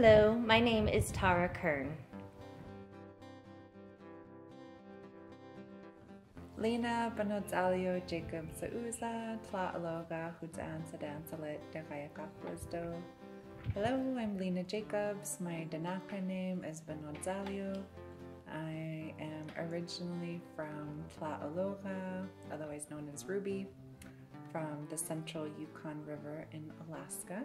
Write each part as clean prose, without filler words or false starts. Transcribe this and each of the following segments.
Hello, my name is Tara Kern. Lena Banozalio Jacob Sauza, Tla Aloga, Hudzan Sadan Salit, Dagayakak Wisdo. Hello, I'm Lena Jacobs. My Danaka name is Banozalio. I am originally from Tla Aloga, otherwise known as Ruby, from the central Yukon River in Alaska,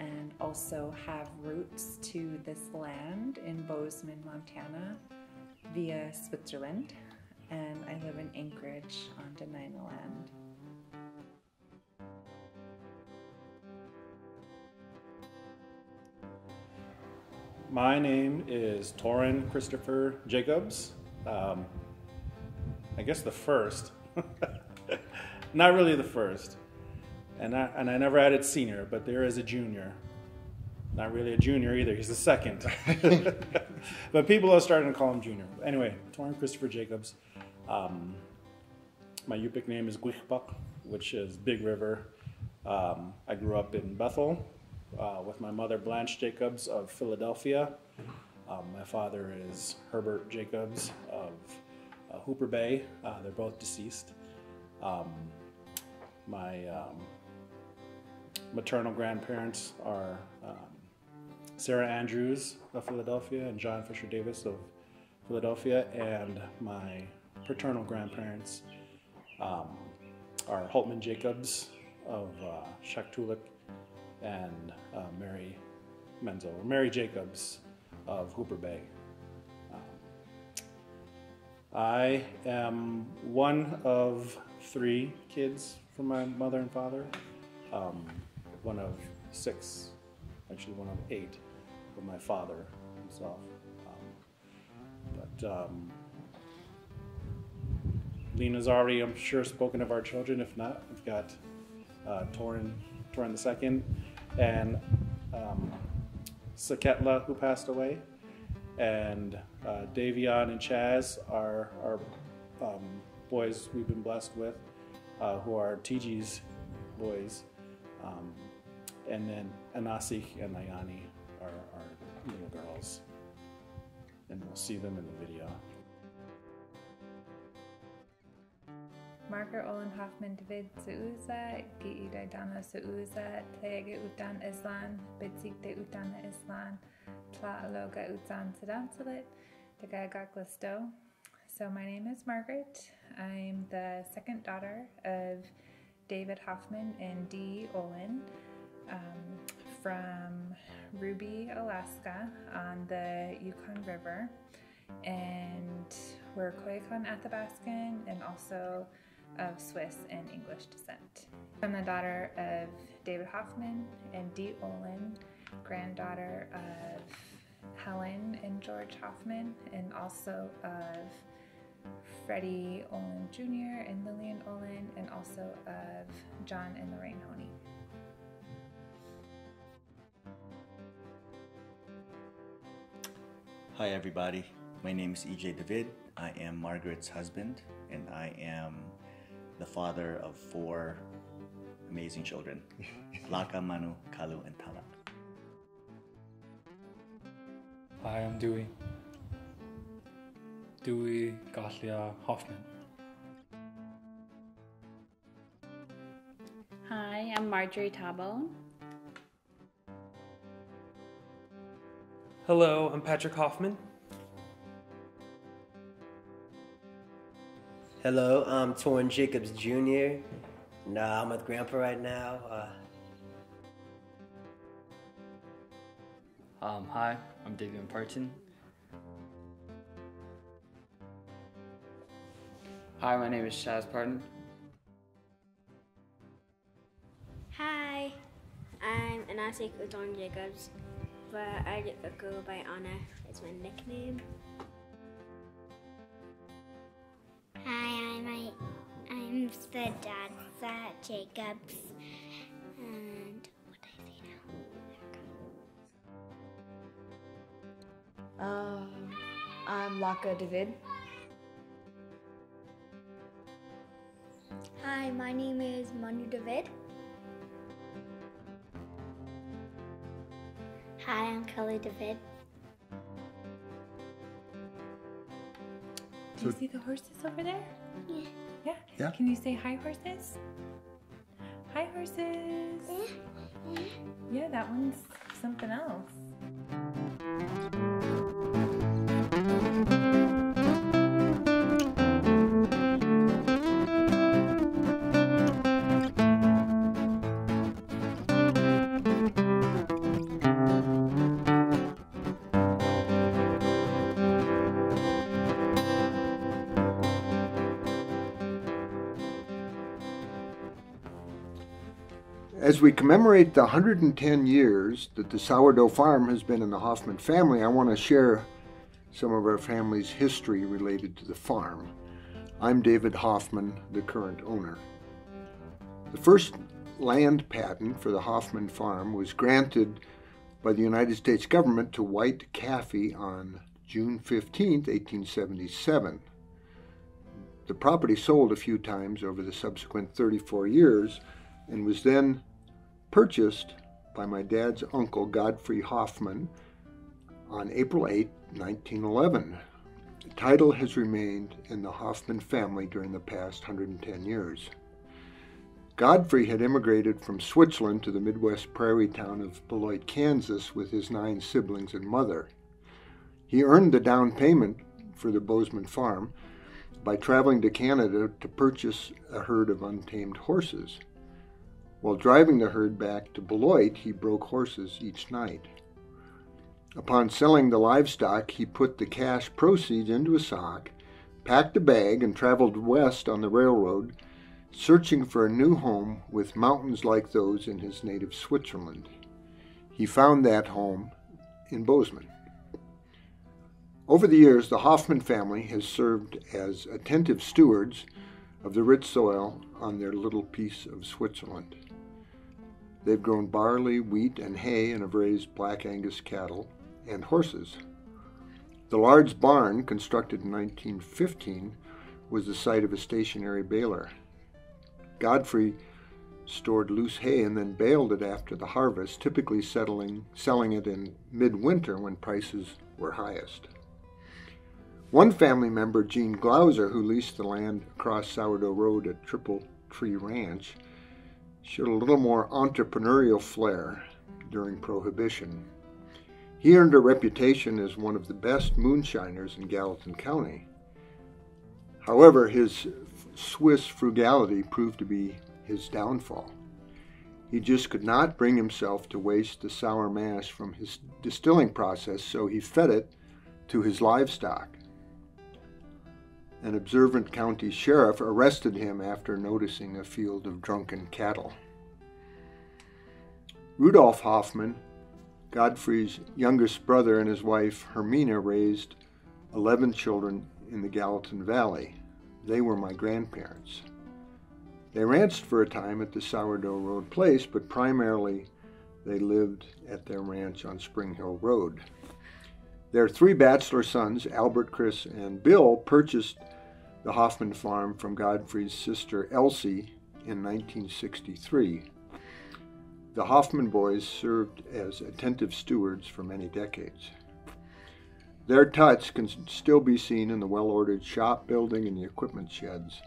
and also have roots to this land in Bozeman, Montana, via Switzerland. And I live in Anchorage on Dena'ina land. My name is Torin Christopher Jacobs. I guess the first, not really the first. And I never added senior, but there is a junior. Not really a junior either, he's the second. But people are starting to call him junior. Anyway, Torin Christopher Jacobs. My Yupik name is Guichpak, which is Big River. I grew up in Bethel with my mother Blanche Jacobs of Philadelphia. My father is Herbert Jacobs of Hooper Bay. They're both deceased. My maternal grandparents are Sarah Andrews of Philadelphia and John Fisher Davis of Philadelphia, and my paternal grandparents are Holtman Jacobs of Shaktoolik and Mary Menzel, or Mary Jacobs of Hooper Bay. I am one of 3 kids from my mother and father, one of 6, actually one of 8 from my father himself. Lena's already, I'm sure, spoken of our children. If not, we've got Torin II, and Saketla, who passed away, and Davion and Chaz are boys we've been blessed with, who are TG's boys, and then Anasik and Nayani are little girls, and we'll see them in the video. Margaret Olin Hoffman David Sauza, Gi Dana Sauza, Tlayege Utan Islan, Bitsik de Utana Islan, Tla Aloga Utan Sadansalit, Dagagak Listo. So my name is Margaret. I'm the second daughter of David Hoffman and Dee Olin from Ruby, Alaska on the Yukon River. And we're Koyukon Athabaskan and also of Swiss and English descent. I'm the daughter of David Hoffman and Dee Olin, granddaughter of Helen and George Hoffman, and also of Freddie Olin Jr. and Lillian Olin, and also of John and Lorraine Honey. Hi everybody, my name is EJ David. I am Margaret's husband, and I am the father of 4 amazing children, Laka, Manu, Kalu, and Tala. Hi, I'm Dewey. Dewey Gottlia Hoffman. Hi, I'm Marjorie Tabone. Hello, I'm Patrick Hoffman. Hello, I'm Torin Jacobs Jr. I'm with Grandpa right now. Hi, I'm Davion Parton. Hi, my name is Chaz Parton. Hi, I'm Anasik Udon Jacobs, but I go by Anna. It's my nickname. Hi, I'm Sadatsa Jacobs, and what did I say now? I'm Laka David. Hi, my name is Manu David. Hi, I'm Kelly David. Do you see the horses over there? Yeah. Yeah? Yeah. Can you say hi, horses? Hi, horses. Yeah, that one's something else. As we commemorate the 110 years that the Sourdough Farm has been in the Hoffman family, I want to share some of our family's history related to the farm. I'm David Hoffman, the current owner. The first land patent for the Hoffman Farm was granted by the United States government to White Caffey on June 15, 1877. The property sold a few times over the subsequent 34 years and was then purchased by my dad's uncle, Godfrey Hoffman, on April 8, 1911. The title has remained in the Hoffman family during the past 110 years. Godfrey had immigrated from Switzerland to the Midwest prairie town of Beloit, Kansas with his 9 siblings and mother. He earned the down payment for the Bozeman farm by traveling to Canada to purchase a herd of untamed horses. While driving the herd back to Beloit, he broke horses each night. Upon selling the livestock, he put the cash proceeds into a sock, packed a bag, and traveled west on the railroad, searching for a new home with mountains like those in his native Switzerland. He found that home in Bozeman. Over the years, the Hoffman family has served as attentive stewards of the rich soil on their little piece of Switzerland. They've grown barley, wheat, and hay and have raised Black Angus cattle and horses. The large barn, constructed in 1915, was the site of a stationary baler. Godfrey stored loose hay and then baled it after the harvest, typically selling it in midwinter when prices were highest. One family member, Gene Glauser, who leased the land across Sourdough Road at Triple Tree Ranch, showed a little more entrepreneurial flair during Prohibition. He earned a reputation as one of the best moonshiners in Gallatin County. However, his Swiss frugality proved to be his downfall. He just could not bring himself to waste the sour mash from his distilling process, so he fed it to his livestock. An observant county sheriff arrested him after noticing a field of drunken cattle. Rudolph Hoffman, Godfrey's youngest brother, and his wife Hermina raised 11 children in the Gallatin Valley. They were my grandparents. They ranched for a time at the Sourdough Road place, but primarily they lived at their ranch on Spring Hill Road. Their 3 bachelor sons, Albert, Chris, and Bill, purchased the Hoffman farm from Godfrey's sister Elsie in 1963. The Hoffman boys served as attentive stewards for many decades. Their touch can still be seen in the well-ordered shop building and the equipment sheds.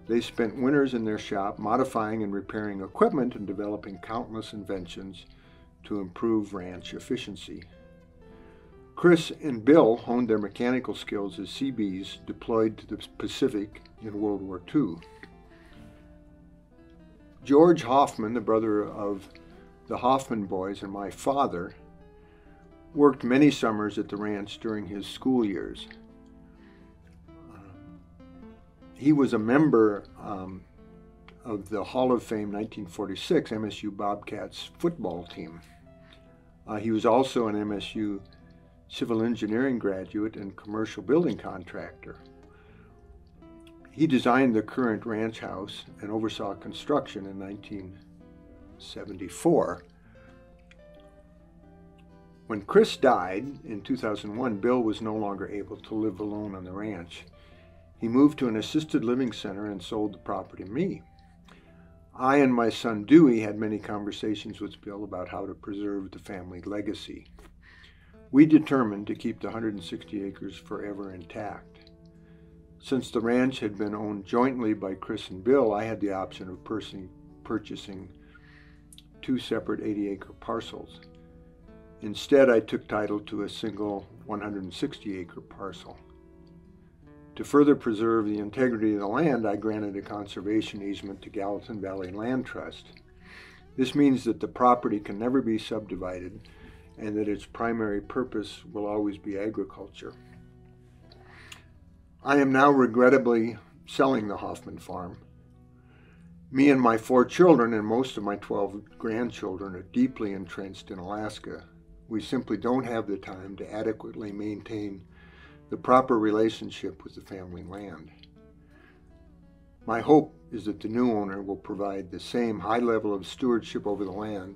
They spent winters in their shop modifying and repairing equipment and developing countless inventions to improve ranch efficiency. Chris and Bill honed their mechanical skills as Seabees deployed to the Pacific in World War II. George Hoffman, the brother of the Hoffman boys and my father, worked many summers at the ranch during his school years. He was a member of the Hall of Fame 1946 MSU Bobcats football team. He was also an MSU civil engineering graduate and commercial building contractor. He designed the current ranch house and oversaw construction in 1974. When Chris died in 2001, Bill was no longer able to live alone on the ranch. He moved to an assisted living center and sold the property to me. I and my son Dewey had many conversations with Bill about how to preserve the family legacy. We determined to keep the 160 acres forever intact. Since the ranch had been owned jointly by Chris and Bill, I had the option of purchasing 2 separate 80-acre parcels. Instead, I took title to a single 160-acre parcel. To further preserve the integrity of the land, I granted a conservation easement to Gallatin Valley Land Trust. This means that the property can never be subdivided and that its primary purpose will always be agriculture. I am now regrettably selling the Hoffman farm. Me and my 4 children and most of my 12 grandchildren are deeply entrenched in Alaska. We simply don't have the time to adequately maintain the proper relationship with the family land. My hope is that the new owner will provide the same high level of stewardship over the land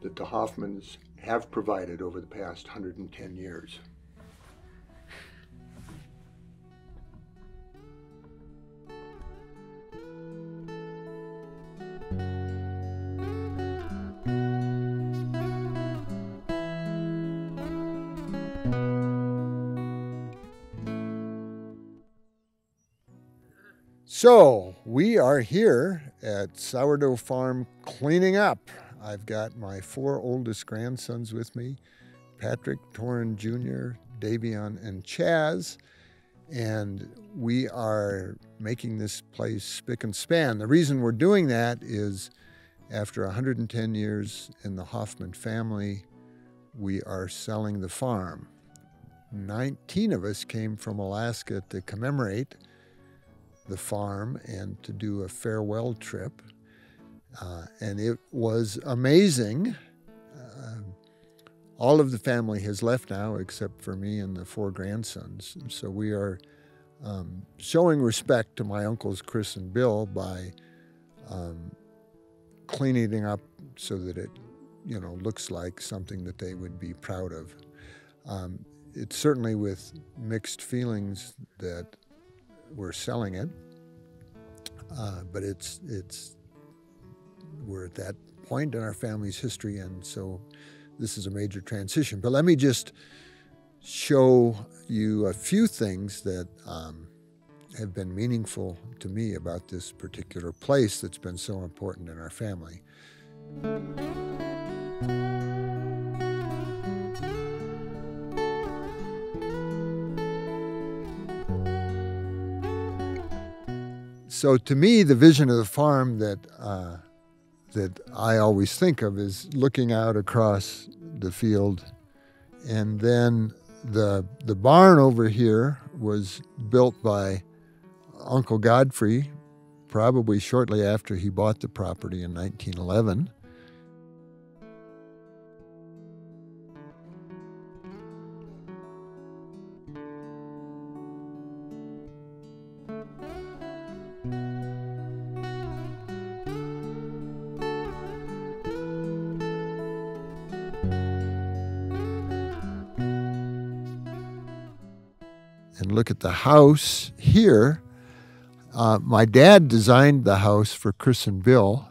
that the Hoffmans have provided over the past 110 years. So we are here at Sourdough Farm cleaning up. I've got my 4 oldest grandsons with me, Patrick, Torrin Jr., Davion, and Chaz, and we are making this place spick and span. The reason we're doing that is after 110 years in the Hoffman family, we are selling the farm. 19 of us came from Alaska to commemorate the farm and to do a farewell trip. And it was amazing. All of the family has left now except for me and the 4 grandsons. So we are showing respect to my uncles Chris and Bill by cleaning it up so that it, looks like something that they would be proud of. It's certainly with mixed feelings that we're selling it, but we're at that point in our family's history, and so this is a major transition. But let me just show you a few things that have been meaningful to me about this particular place that's been so important in our family. So to me, the vision of the farm that I always think of is looking out across the field. And then the barn over here was built by Uncle Godfrey, probably shortly after he bought the property in 1911. And look at the house here. My dad designed the house for Chris and Bill.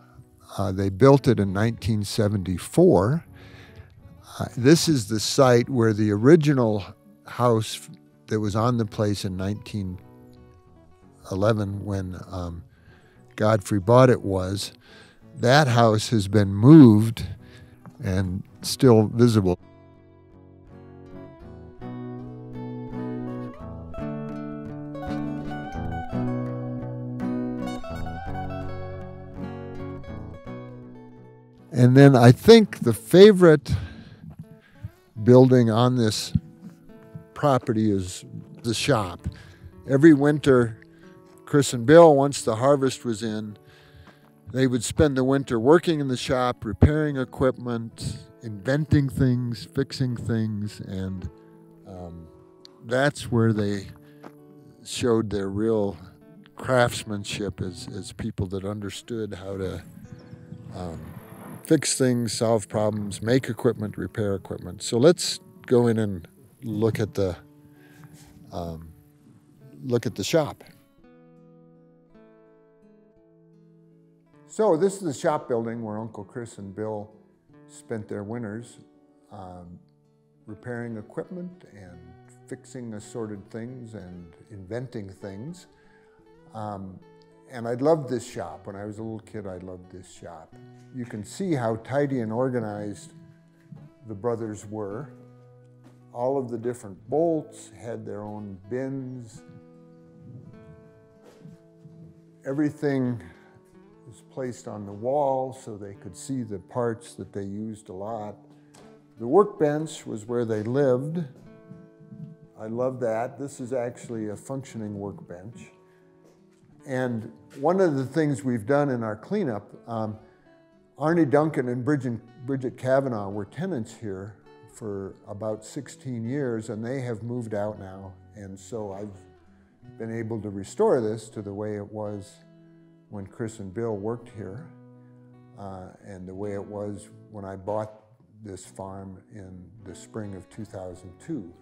They built it in 1974. This is the site where the original house that was on the place in 1911 when Godfrey bought it was. That house has been moved and still visible. And then I think the favorite building on this property is the shop. Every winter, Chris and Bill, once the harvest was in, they would spend the winter working in the shop, repairing equipment, inventing things, fixing things, and that's where they showed their real craftsmanship as people that understood how to fix things, solve problems, make equipment, repair equipment. So let's go in and look at the shop. So this is the shop building where Uncle Chris and Bill spent their winters repairing equipment and fixing assorted things and inventing things. And I loved this shop. When I was a little kid, I loved this shop. You can see how tidy and organized the brothers were. All of the different bolts had their own bins. Everything was placed on the wall so they could see the parts that they used a lot. The workbench was where they lived. I love that. This is actually a functioning workbench. And one of the things we've done in our cleanup, Arnie Duncan and Bridget Kavanaugh were tenants here for about 16 years, and they have moved out now. And so I've been able to restore this to the way it was when Chris and Bill worked here, and the way it was when I bought this farm in the spring of 2002.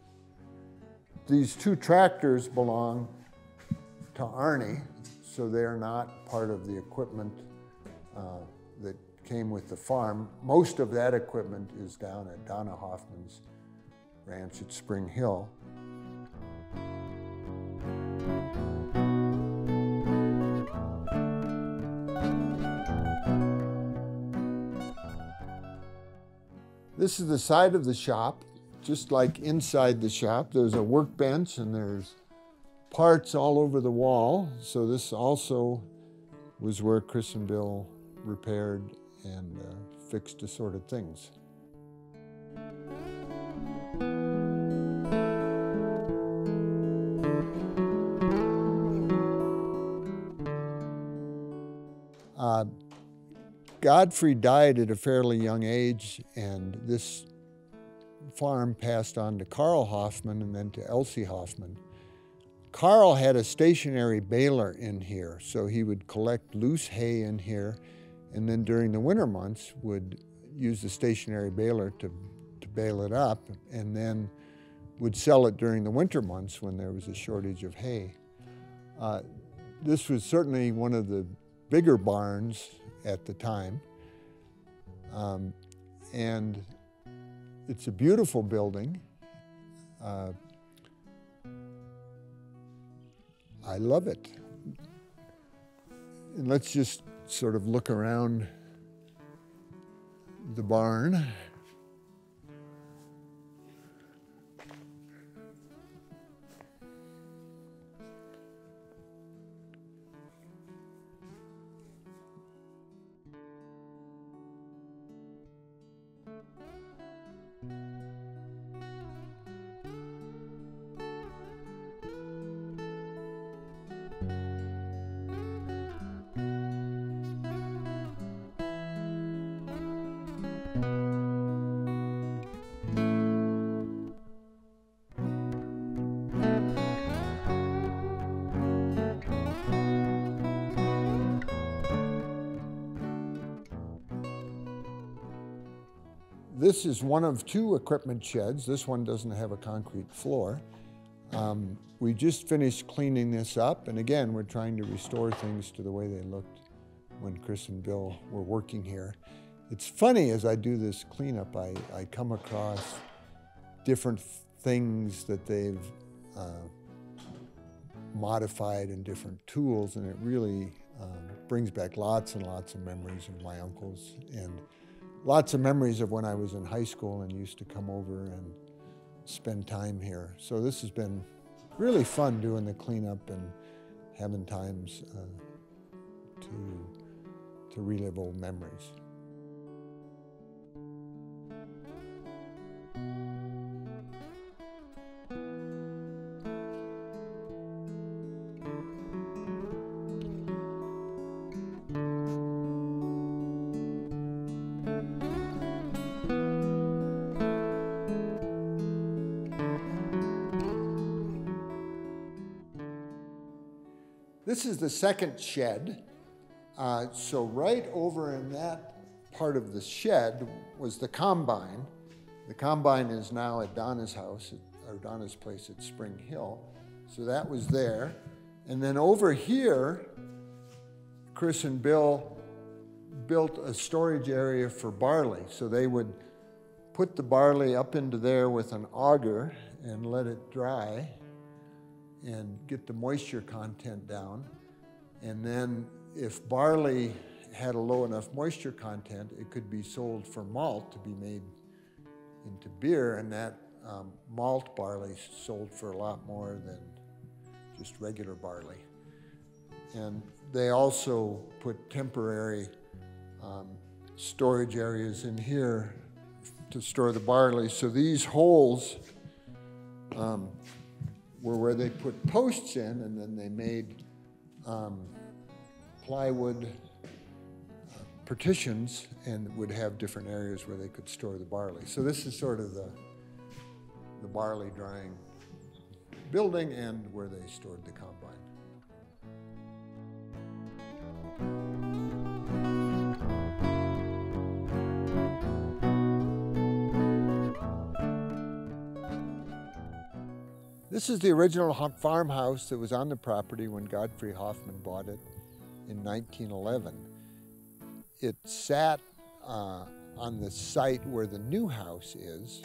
These two tractors belong to Arnie, so they're not part of the equipment that came with the farm. Most of that equipment is down at Donna Hoffman's ranch at Spring Hill. This is the side of the shop. Just like inside the shop, there's a workbench and there's parts all over the wall. So this also was where Chris and Bill repaired and fixed assorted things. Godfrey died at a fairly young age, and this farm passed on to Carl Hoffman and then to Elsie Hoffman. Carl had a stationary baler in here, so he would collect loose hay in here, and then during the winter months would use the stationary baler to bale it up, and then would sell it during the winter months when there was a shortage of hay. This was certainly one of the bigger barns at the time, and it's a beautiful building. I love it. And let's just sort of look around the barn. This is one of two equipment sheds. This one doesn't have a concrete floor. We just finished cleaning this up, and again, we're trying to restore things to the way they looked when Chris and Bill were working here. It's funny, as I do this cleanup, I come across different things that they've modified and different tools, and it really brings back lots and lots of memories of my uncles, and lots of memories of when I was in high school and used to come over and spend time here. So this has been really fun doing the cleanup and having times to relive old memories. This is the second shed. So right over in that part of the shed was the combine. The combine is now at Donna's house, or Donna's place at Spring Hill. So that was there. And then over here, Chris and Bill built a storage area for barley. So they would put the barley up into there with an auger and let it dry and get the moisture content down. And then if barley had a low enough moisture content, it could be sold for malt to be made into beer, and that malt barley sold for a lot more than just regular barley. And they also put temporary storage areas in here to store the barley. So these holes were where they put posts in, and then they made plywood partitions and would have different areas where they could store the barley. So this is sort of the barley drying building and where they stored the combine. This is the original farmhouse that was on the property when Godfrey Hoffman bought it in 1911. It sat on the site where the new house is,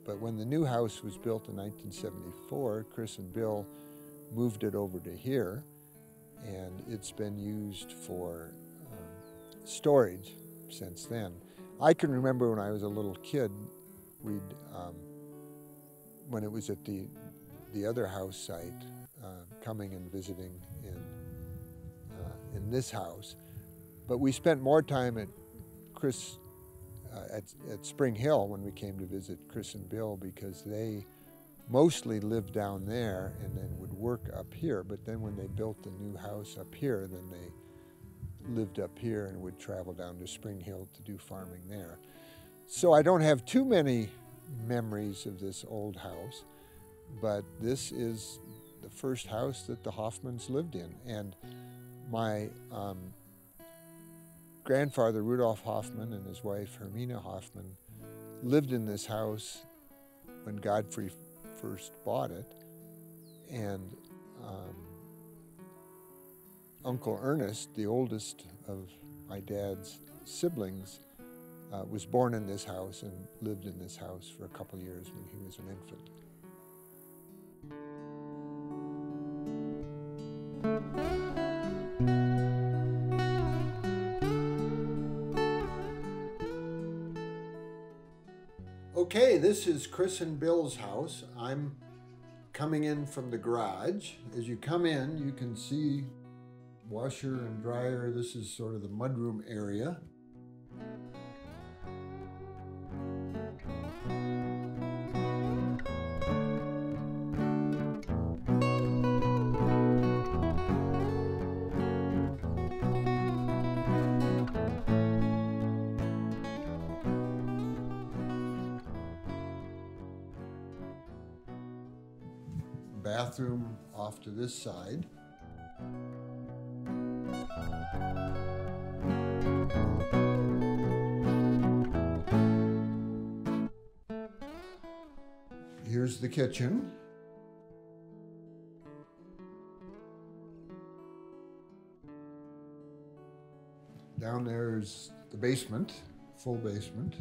but when the new house was built in 1974, Chris and Bill moved it over to here, and it's been used for storage since then. I can remember when I was a little kid, we'd, when it was at the other house site, coming and visiting in this house. But we spent more time at at Spring Hill when we came to visit Chris and Bill, because they mostly lived down there and then would work up here. But then when they built the new house up here, then they lived up here and would travel down to Spring Hill to do farming there. So I don't have too many memories of this old house, but this is the first house that the Hoffmans lived in. And my grandfather, Rudolf Hoffman, and his wife, Hermina Hoffman, lived in this house when Godfrey first bought it. And Uncle Ernest, the oldest of my dad's siblings, was born in this house and lived in this house for a couple years when he was an infant. Okay, this is Chris and Bill's house. I'm coming in from the garage. As you come in, you can see washer and dryer. This is sort of the mudroom area. Bathroom off to this side. Here's the kitchen. Down there's the basement, full basement.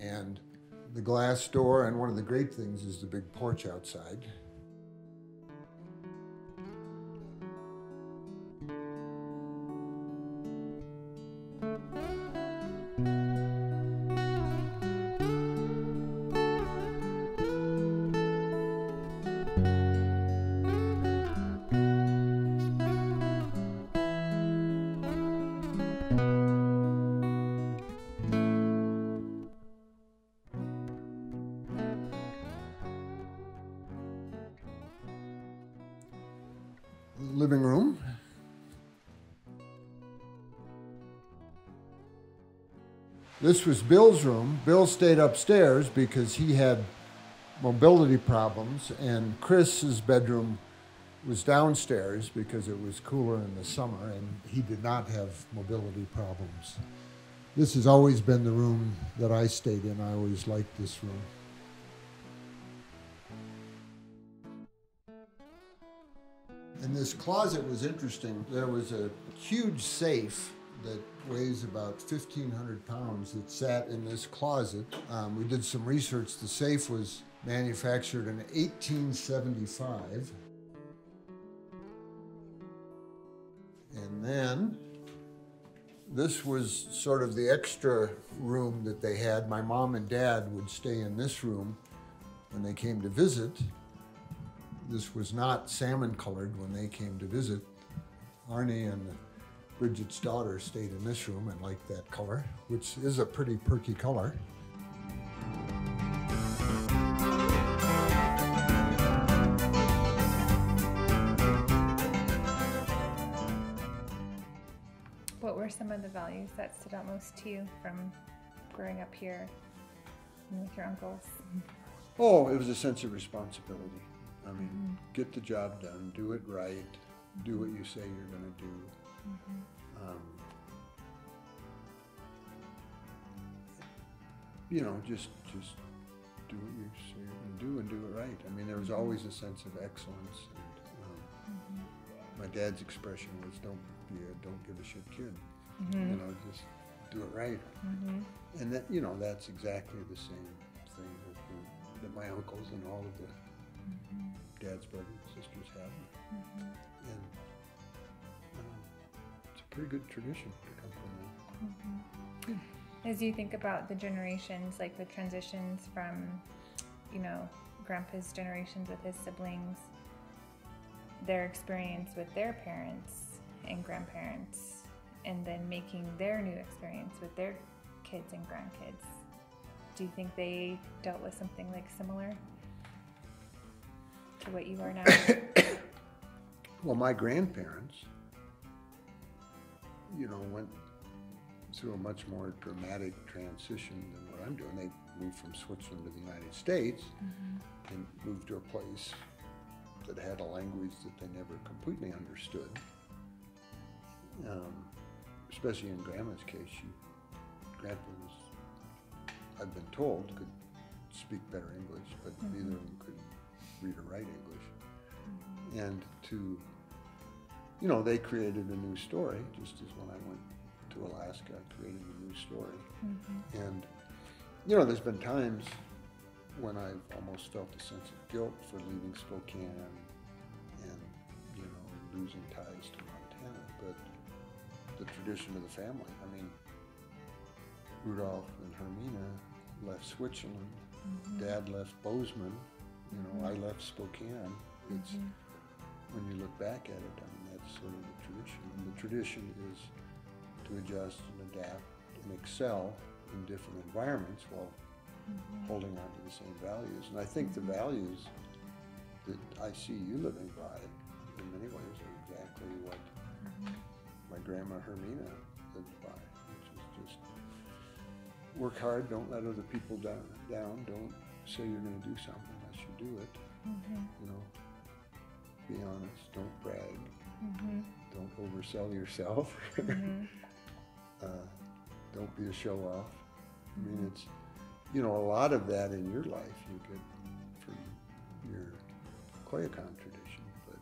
And the glass door, and one of the great things is the big porch outside. living room. This was Bill's room. Bill stayed upstairs because he had mobility problems, and Chris's bedroom was downstairs because it was cooler in the summer and he did not have mobility problems. This has always been the room that I stayed in. I always liked this room. And this closet was interesting. There was a huge safe that weighs about 1,500 pounds that sat in this closet. We did some research. The safe was manufactured in 1875. And then this was sort of the extra room that they had. My mom and dad would stay in this room when they came to visit. This was not salmon colored when they came to visit. Arnie and Bridget's daughter stayed in this room and liked that color, which is a pretty perky color. What were some of the values that stood out most to you from growing up here and with your uncles? Oh, it was a sense of responsibility. I mean, get the job done, do it right, do what you say you're going to do. You know, just do what you say you're going to do and do it right. I mean, there was always a sense of excellence. And, my dad's expression was, don't give a shit kid. You know, just do it right. And that, you know, that's exactly the same thing that my uncles and all of the dad's brothers and sisters had. And it's a pretty good tradition to come from that. As you think about the generations, like the transitions from, you know, Grandpa's generations with his siblings, their experience with their parents and grandparents, and then making their new experience with their kids and grandkids, do you think they dealt with something like similar to what you are now? Well, my grandparents, you know, went through a much more dramatic transition than what I'm doing. They moved from Switzerland to the United States and moved to a place that had a language that they never completely understood. Especially in Grandma's case, Grandpa was, I've been told, could speak better English, but neither of them could read or write English. And to, you know, they created a new story, just as when I went to Alaska, I created a new story. And, you know, there's been times when I've almost felt a sense of guilt for leaving Spokane and, you know, losing ties to Montana, but the tradition of the family. I mean, Rudolph and Hermina left Switzerland, Dad left Bozeman, you know, I left Spokane. It's, when you look back at it, I mean, that's sort of the tradition. And the tradition is to adjust and adapt and excel in different environments while holding on to the same values. And I think the values that I see you living by, in many ways, are exactly what my grandma Hermina lived by, which is just work hard, don't let other people down, don't say you're going to do something unless you do it. You know, be honest, don't brag, don't oversell yourself, don't be a show-off. I mean, it's, you know, a lot of that in your life you get from your Koyukon tradition, but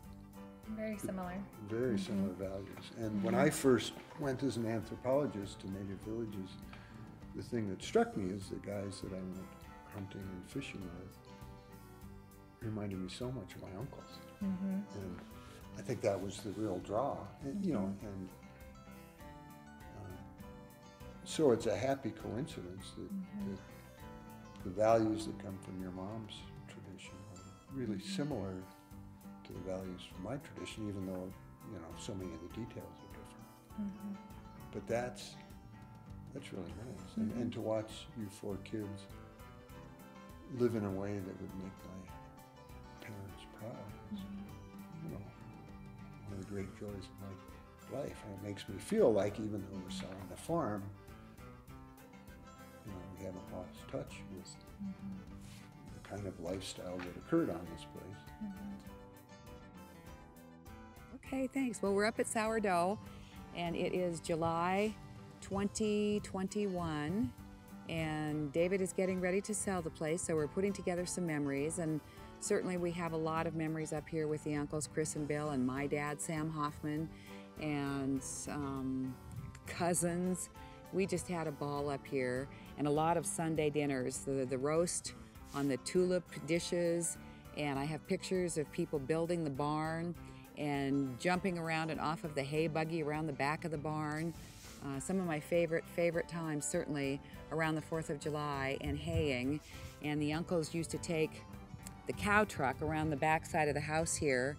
very similar. Very similar values. And when I first went as an anthropologist to native villages, the thing that struck me is the guys that I went hunting and fishing with reminded me so much of my uncles. And I think that was the real draw. And, you know, and so it's a happy coincidence that the values that come from your mom's tradition are really similar to the values from my tradition, even though, you know, so many of the details are different. But that's really nice. And to watch you four kids live in a way that would make my parents proud is, you know, one of great joys of my life. And it makes me feel like even though we're selling the farm, you know, we haven't lost touch with the kind of lifestyle that occurred on this place. Okay, thanks. Well, we're up at Sourdough, and it is July 2021, and David is getting ready to sell the place, so we're putting together some memories, and certainly we have a lot of memories up here with the uncles Chris and Bill and my dad Sam Hoffman and cousins. We just had a ball up here, and a lot of Sunday dinners, the roast on the tulip dishes, and I have pictures of people building the barn and jumping around and off of the hay buggy around the back of the barn. Some of my favorite times, certainly around the 4th of July and haying. And the uncles used to take the cow truck around the back side of the house here,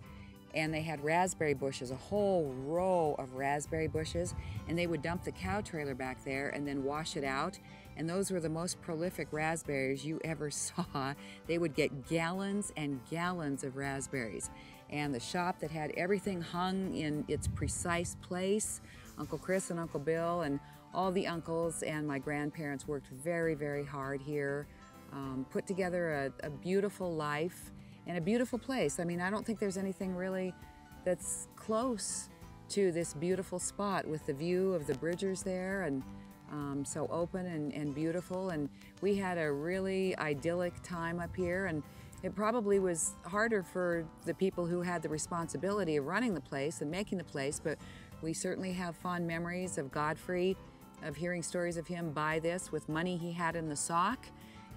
and they had raspberry bushes, a whole row of raspberry bushes, and they would dump the cow trailer back there and then wash it out. And those were the most prolific raspberries you ever saw. They would get gallons and gallons of raspberries. And the shop that had everything hung in its precise place, Uncle Chris and Uncle Bill and all the uncles and my grandparents worked very, very hard here, put together a beautiful life and a beautiful place. I mean, I don't think there's anything really that's close to this beautiful spot with the view of the Bridgers there, and so open and beautiful. And we had a really idyllic time up here, and it probably was harder for the people who had the responsibility of running the place and making the place, but we certainly have fond memories of Godfrey, of hearing stories of him buy this with money he had in the sock,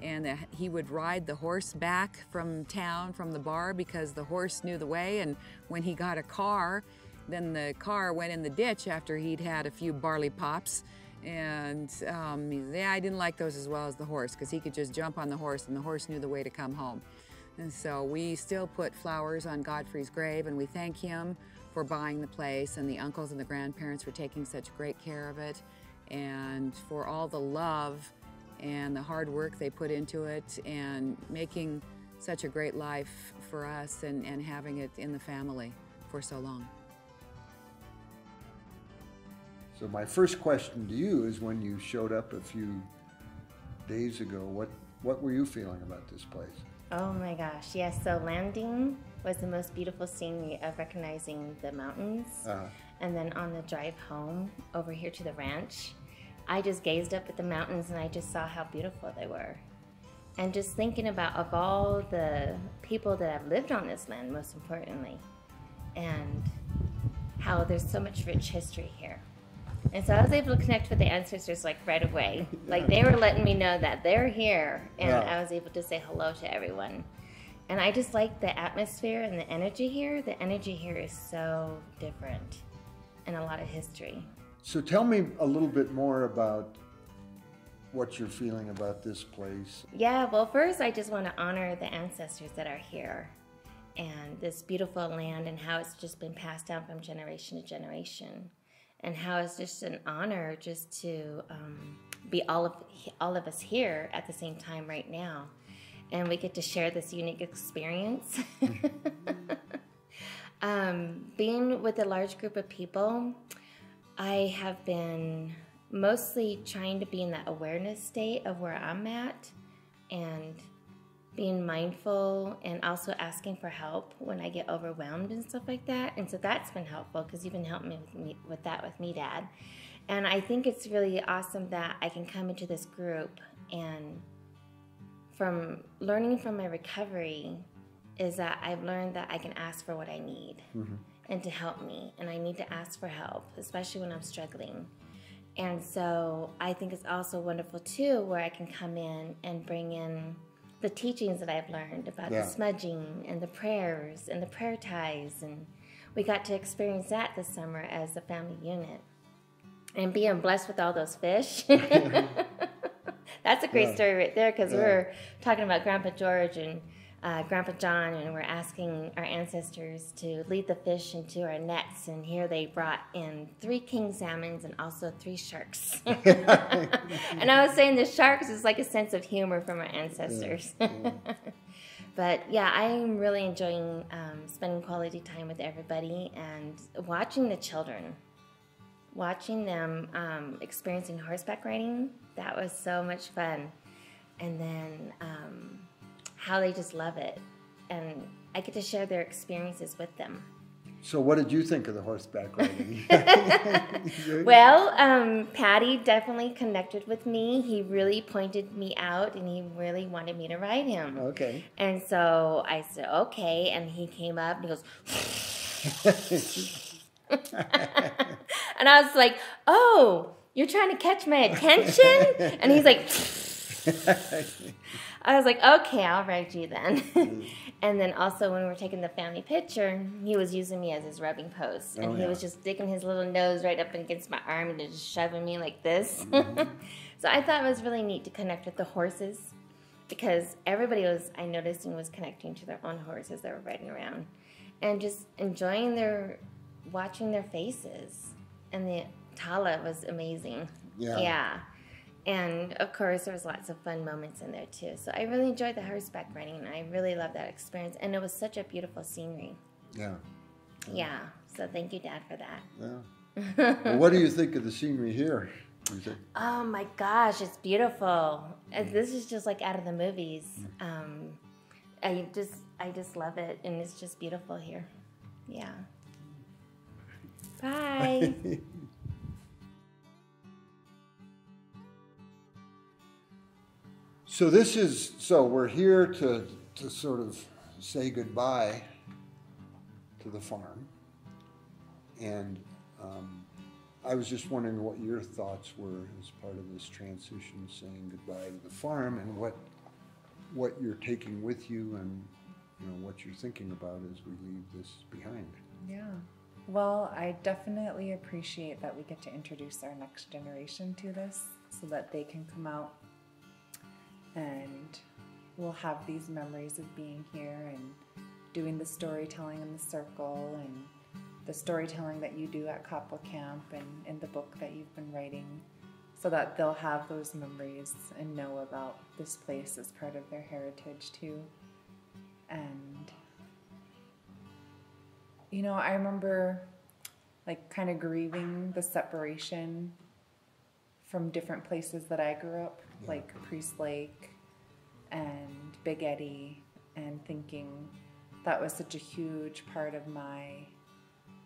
and he would ride the horse back from town, from the bar, because the horse knew the way, and when he got a car, then the car went in the ditch after he'd had a few barley pops. And yeah, I didn't like those as well as the horse, because he could just jump on the horse and the horse knew the way to come home. And so we still put flowers on Godfrey's grave, and we thank him for buying the place, and the uncles and the grandparents for taking such great care of it, and for all the love and the hard work they put into it, and making such a great life for us, and having it in the family for so long. So my first question to you is, when you showed up a few days ago, what were you feeling about this place? Oh my gosh, yes, so landing was the most beautiful scenery of recognizing the mountains. And then on the drive home over here to the ranch, I just gazed up at the mountains and I just saw how beautiful they were. And just thinking about, of all the people that have lived on this land, most importantly, and how there's so much rich history here. And so I was able to connect with the ancestors like right away. Like they were letting me know that they're here, and I was able to say hello to everyone. And I just like the atmosphere and the energy here. The energy here is so different, and a lot of history. So tell me a little bit more about what you're feeling about this place. Yeah, well, first I just want to honor the ancestors that are here, and this beautiful land, and how it's just been passed down from generation to generation. And how it's just an honor just to be all of us here at the same time right now. And we get to share this unique experience. Being with a large group of people, I have been mostly trying to be in that awareness state of where I'm at, and being mindful, and also asking for help when I get overwhelmed and stuff like that. And so that's been helpful, because you've been helping me with that with me, Dad. And I think it's really awesome that I can come into this group, and from learning from my recovery is that I've learned that I can ask for what I need and to help me. And I need to ask for help, especially when I'm struggling. And so I think it's also wonderful too, where I can come in and bring in the teachings that I've learned about the smudging and the prayers and the prayer ties, and we got to experience that this summer as a family unit, and being blessed with all those fish. That's a great story right there, because we're talking about Grandpa George and Grandpa John, and we're asking our ancestors to lead the fish into our nets, and here they brought in 3 king salmons and also 3 sharks. And I was saying the sharks is like a sense of humor from our ancestors. But yeah, I'm really enjoying spending quality time with everybody and watching the children. Watching them experiencing horseback riding, that was so much fun. And then how they just love it. And I get to share their experiences with them. So what did you think of the horseback riding? Well, Patty definitely connected with me. He really pointed me out, and he really wanted me to ride him. Okay. And so I said, okay. And he came up, and he goes... And I was like, oh, you're trying to catch my attention? And he's like... I was like, okay, I'll ride you then. And then also when we were taking the family picture, he was using me as his rubbing post. And he was just sticking his little nose right up against my arm and just shoving me like this. So I thought it was really neat to connect with the horses, because everybody was, I noticed, was connecting to their own horses that were riding around. And just enjoying watching their faces. And the Tala was amazing. Yeah. And, of course, there was lots of fun moments in there, too. So I really enjoyed the horseback riding, and I really loved that experience. And it was such a beautiful scenery. Yeah. Yeah. So thank you, Dad, for that. Yeah. Well, what do you think of the scenery here? Oh, my gosh, it's beautiful. This is just like out of the movies. I just love it, and it's just beautiful here. Yeah. Bye. So we're here to sort of say goodbye to the farm. And I was just wondering what your thoughts were as part of this transition, saying goodbye to the farm, and what you're taking with you, and what you're thinking about as we leave this behind. Yeah. Well, I definitely appreciate that we get to introduce our next generation to this so that they can come out and we'll have these memories of being here and doing the storytelling in the circle and the storytelling that you do at Kapwa Camp and in the book that you've been writing, so that they'll have those memories and know about this place as part of their heritage too. And I remember kind of grieving the separation from different places that I grew up, like Priest Lake and Big Eddy, and thinking that was such a huge part of my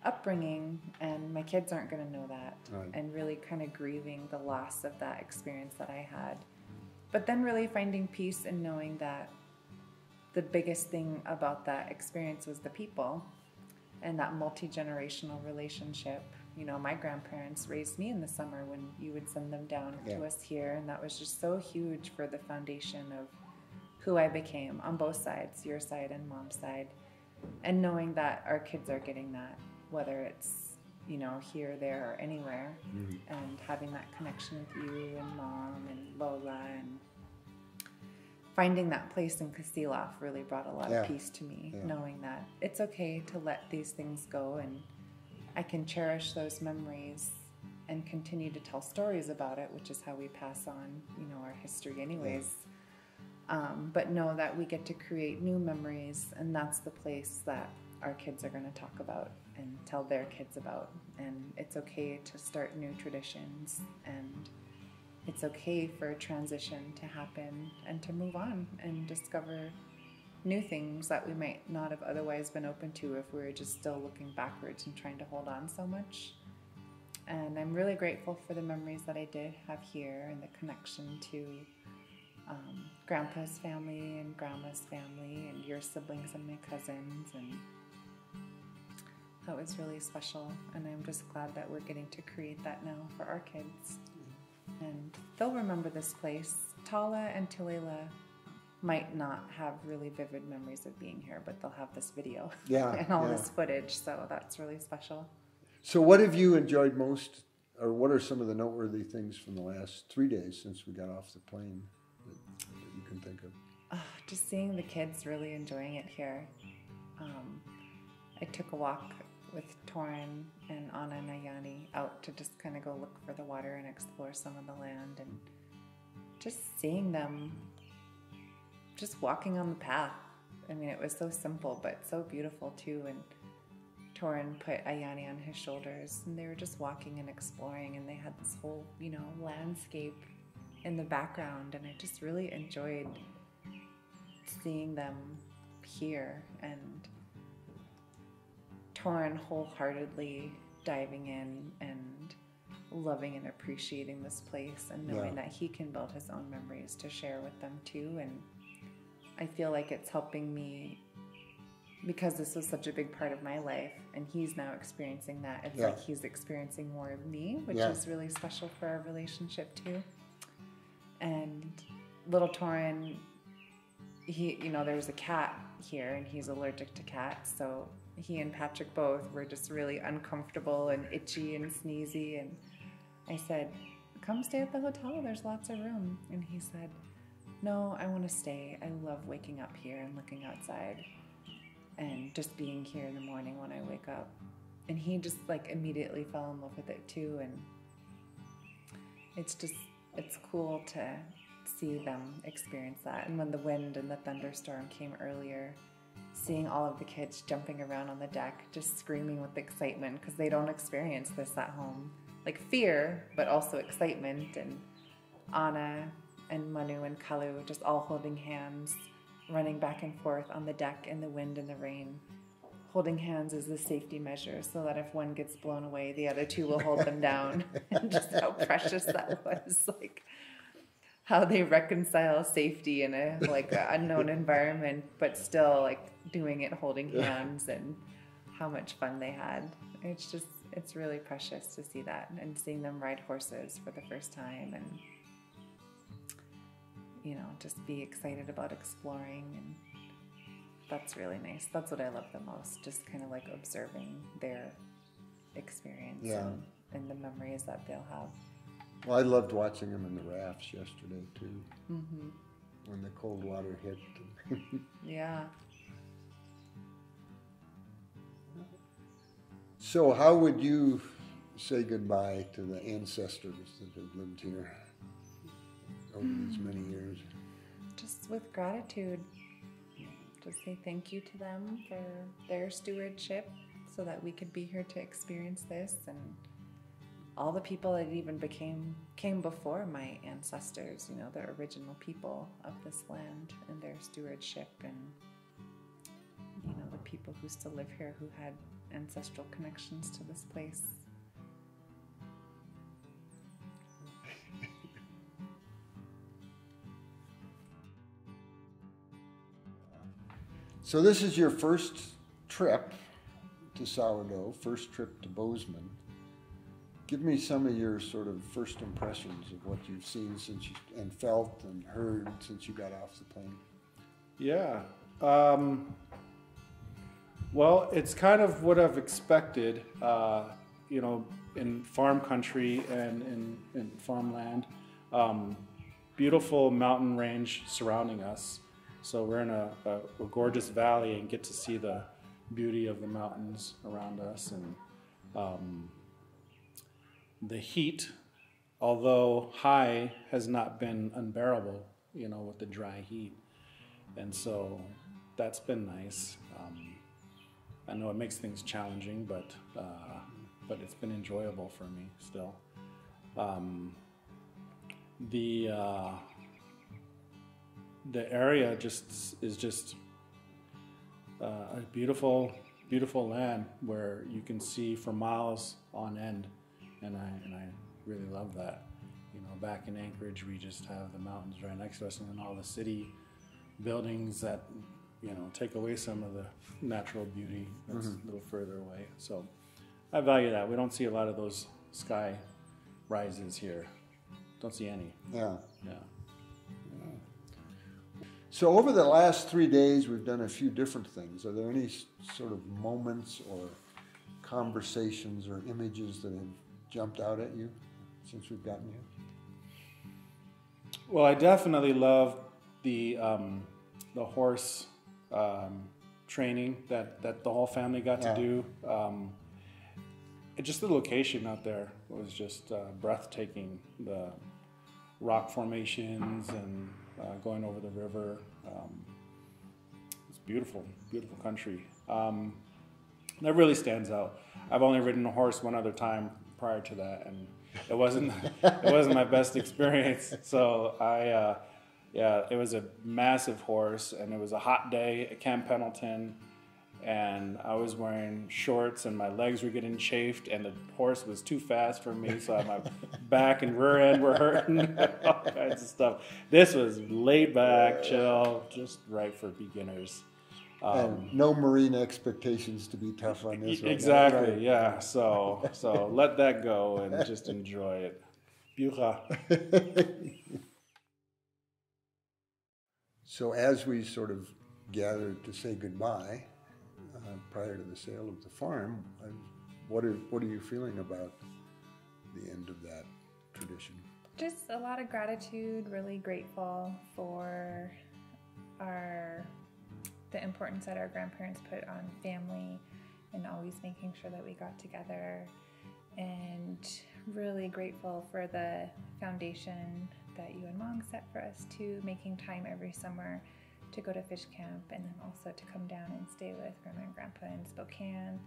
upbringing, and my kids aren't going to know that. Right. And really kind of grieving the loss of that experience that I had. But then really finding peace in knowing that the biggest thing about that experience was the people and that multi-generational relationship. My grandparents raised me in the summer when you would send them down to us here, and that was just so huge for the foundation of who I became on both sides, your side and Mom's side. And knowing that our kids are getting that, whether it's, here, there, or anywhere, and having that connection with you and Mom and Lola, and finding that place in Kasilof really brought a lot of peace to me, knowing that it's okay to let these things go, and I can cherish those memories and continue to tell stories about it, which is how we pass on, our history anyways. But know that we get to create new memories, and that's the place that our kids are going to talk about and tell their kids about. And it's okay to start new traditions, and it's okay for a transition to happen and to move on and discover new things that we might not have otherwise been open to if we were just still looking backwards and trying to hold on so much. And I'm really grateful for the memories that I did have here and the connection to Grandpa's family and Grandma's family and your siblings and my cousins, and that was really special. And I'm just glad that we're getting to create that now for our kids. And they'll remember this place. Tala and Tulela might not have really vivid memories of being here, but they'll have this video and all this footage, so that's really special. So what have you enjoyed most, or what are some of the noteworthy things from the last 3 days since we got off the plane that you can think of? Just seeing the kids really enjoying it here. I took a walk with Torin and Anna and Ayani out to just kind of go look for the water and explore some of the land, and just seeing them just walking on the path I mean, it was so simple, but so beautiful too. And Torin put Ayani on his shoulders, and they were just walking and exploring, and they had this whole, you know, landscape in the background, and I just really enjoyed seeing them here, and Torin wholeheartedly diving in and loving and appreciating this place, and knowing that he can build his own memories to share with them too. And I feel like it's helping me, because this was such a big part of my life, and he's now experiencing that. It's like he's experiencing more of me, which is really special for our relationship too. And little Torin, he, you know, there's a cat here, and he's allergic to cats, so he and Patrick both were just really uncomfortable and itchy and sneezy. And I said, come stay at the hotel, there's lots of room. And he said, no, I want to stay. I love waking up here and looking outside and just being here in the morning when I wake up. And he just like immediately fell in love with it too. And it's cool to see them experience that. And when the wind and the thunderstorm came earlier, seeing all of the kids jumping around on the deck, just screaming with excitement, because they don't experience this at home. Like fear, but also excitement. And Anna and Manu and Kalu just all holding hands, running back and forth on the deck in the wind and the rain. Holding hands is the safety measure, so that if one gets blown away, the other two will hold them down. And just how precious that was, like how they reconcile safety in a like unknown environment, but still like doing it holding hands, and how much fun they had. It's really precious to see that, and seeing them ride horses for the first time, and you know, just be excited about exploring. And that's really nice. That's what I love the most, just kind of like observing their experience and the memories that they'll have. Well, I loved watching them in the rafts yesterday too, when the cold water hit. Yeah. So how would you say goodbye to the ancestors that have lived here over these many years? Just with gratitude. Just say thank you to them for their stewardship, so that we could be here to experience this, and all the people that even came before my ancestors, you know, the original people of this land, and their stewardship, and you know, the people who still live here who had ancestral connections to this place. So this is your first trip to Sourdough, first trip to Bozeman. Give me some of your sort of first impressions of what you've seen and felt and heard since you got off the plane. Yeah. Well, it's kind of what I've expected, you know, in farm country and in farmland. Beautiful mountain range surrounding us. So we're in a gorgeous valley and get to see the beauty of the mountains around us. And the heat, although high, has not been unbearable, you know, with the dry heat. And so that's been nice. I know it makes things challenging, but it's been enjoyable for me still. The area is just a beautiful land where you can see for miles on end, and I really love that. You know, back in Anchorage, we just have the mountains right next to us, and then all the city buildings that, you know, take away some of the natural beauty that's a little further away. So I value that. We don't see a lot of those sky rises here. Don't see any. Yeah. Yeah. So over the last 3 days, we've done a few different things. Are there any sort of moments or conversations or images that have jumped out at you since we've gotten here? Well, I definitely love the horse training that the whole family got to do. Just the location out there was just breathtaking. The rock formations and going over the river. beautiful, beautiful country. That really stands out. I've only ridden a horse one other time prior to that, and it wasn't my best experience. So it was a massive horse, and it was a hot day at Camp Pendleton, and I was wearing shorts, and my legs were getting chafed, and the horse was too fast for me, so my back and rear end were hurting, all kinds of stuff. This was laid back, chill, just right for beginners. And no marine expectations to be tough on this one. Exactly, Right. yeah. So let that go and just enjoy it. Bucha. So as we sort of gathered to say goodbye prior to the sale of the farm, what are you feeling about the end of that tradition? Just a lot of gratitude, really grateful for the importance that our grandparents put on family and always making sure that we got together, and really grateful for the foundation that you and Mom set for us too, making time every summer to go to fish camp and then also to come down and stay with Grandma and Grandpa in Spokane,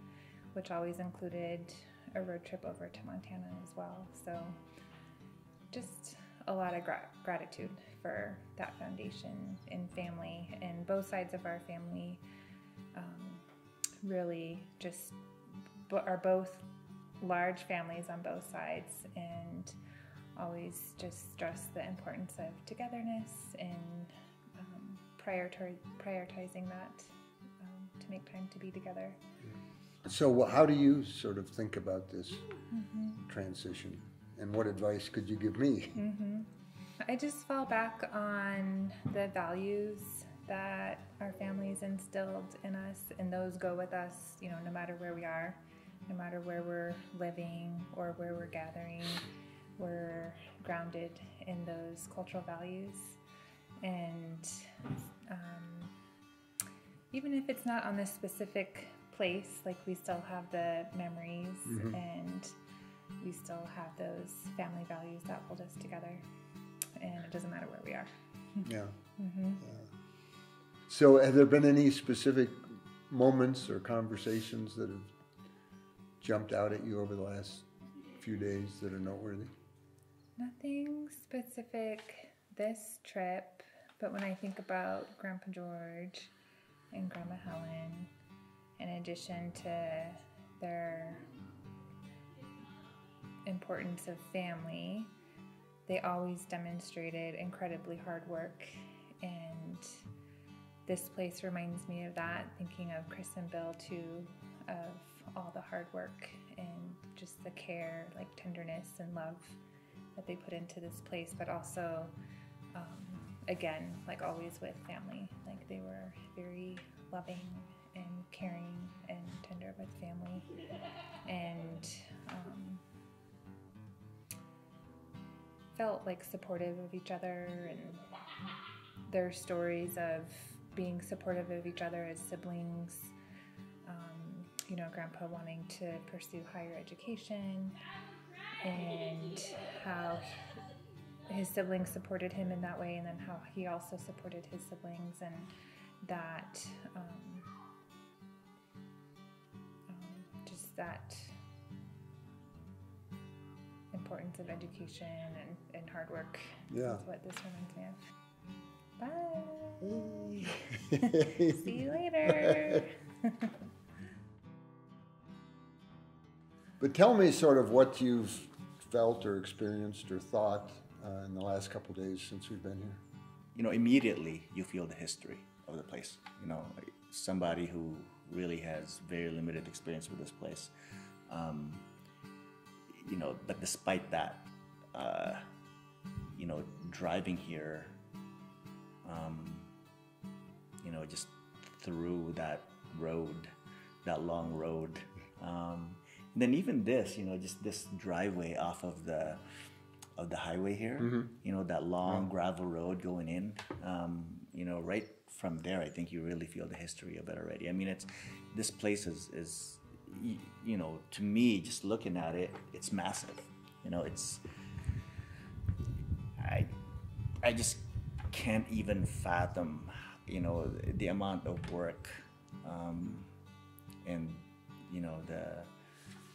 which always included a road trip over to Montana as well. So just a lot of gratitude for that foundation in family, and both sides of our family really just are both large families on both sides, and always just stress the importance of togetherness and prioritizing that to make time to be together. So how do you sort of think about this transition, and what advice could you give me? I just fall back on the values that our families instilled in us, and those go with us, no matter where we are, no matter where we're living or where we're gathering. We're grounded in those cultural values, and even if it's not on this specific place, like we still have the memories and we still have those family values that hold us together, and it doesn't matter where we are. Yeah. So have there been any specific moments or conversations that have jumped out at you over the last few days that are noteworthy? Nothing specific this trip, but when I think about Grandpa George and Grandma Helen, in addition to their importance of family, they always demonstrated incredibly hard work, and this place reminds me of that, thinking of Chris and Bill too, of all the hard work and just the care, like tenderness and love that they put into this place, but also again, like always with family, like they were very loving and caring and tender with family, and felt like supportive of each other, and their stories of being supportive of each other as siblings, Grandpa wanting to pursue higher education, and how his siblings supported him in that way, and then how he also supported his siblings, and that just that importance of education and hard work. Yeah. Is what this reminds me of. Bye. See you later. But tell me sort of what you've felt or experienced or thought in the last couple of days since we've been here. Immediately you feel the history of the place. Somebody who really has very limited experience with this place. But despite that, driving here, just through that road, that long road, and then even this, just this driveway off of the highway here, that long gravel road going in, right from there, I think you really feel the history of it already. I mean, this place is to me, just looking at it, it's massive. I just can't even fathom, you know, the amount of work and, you know,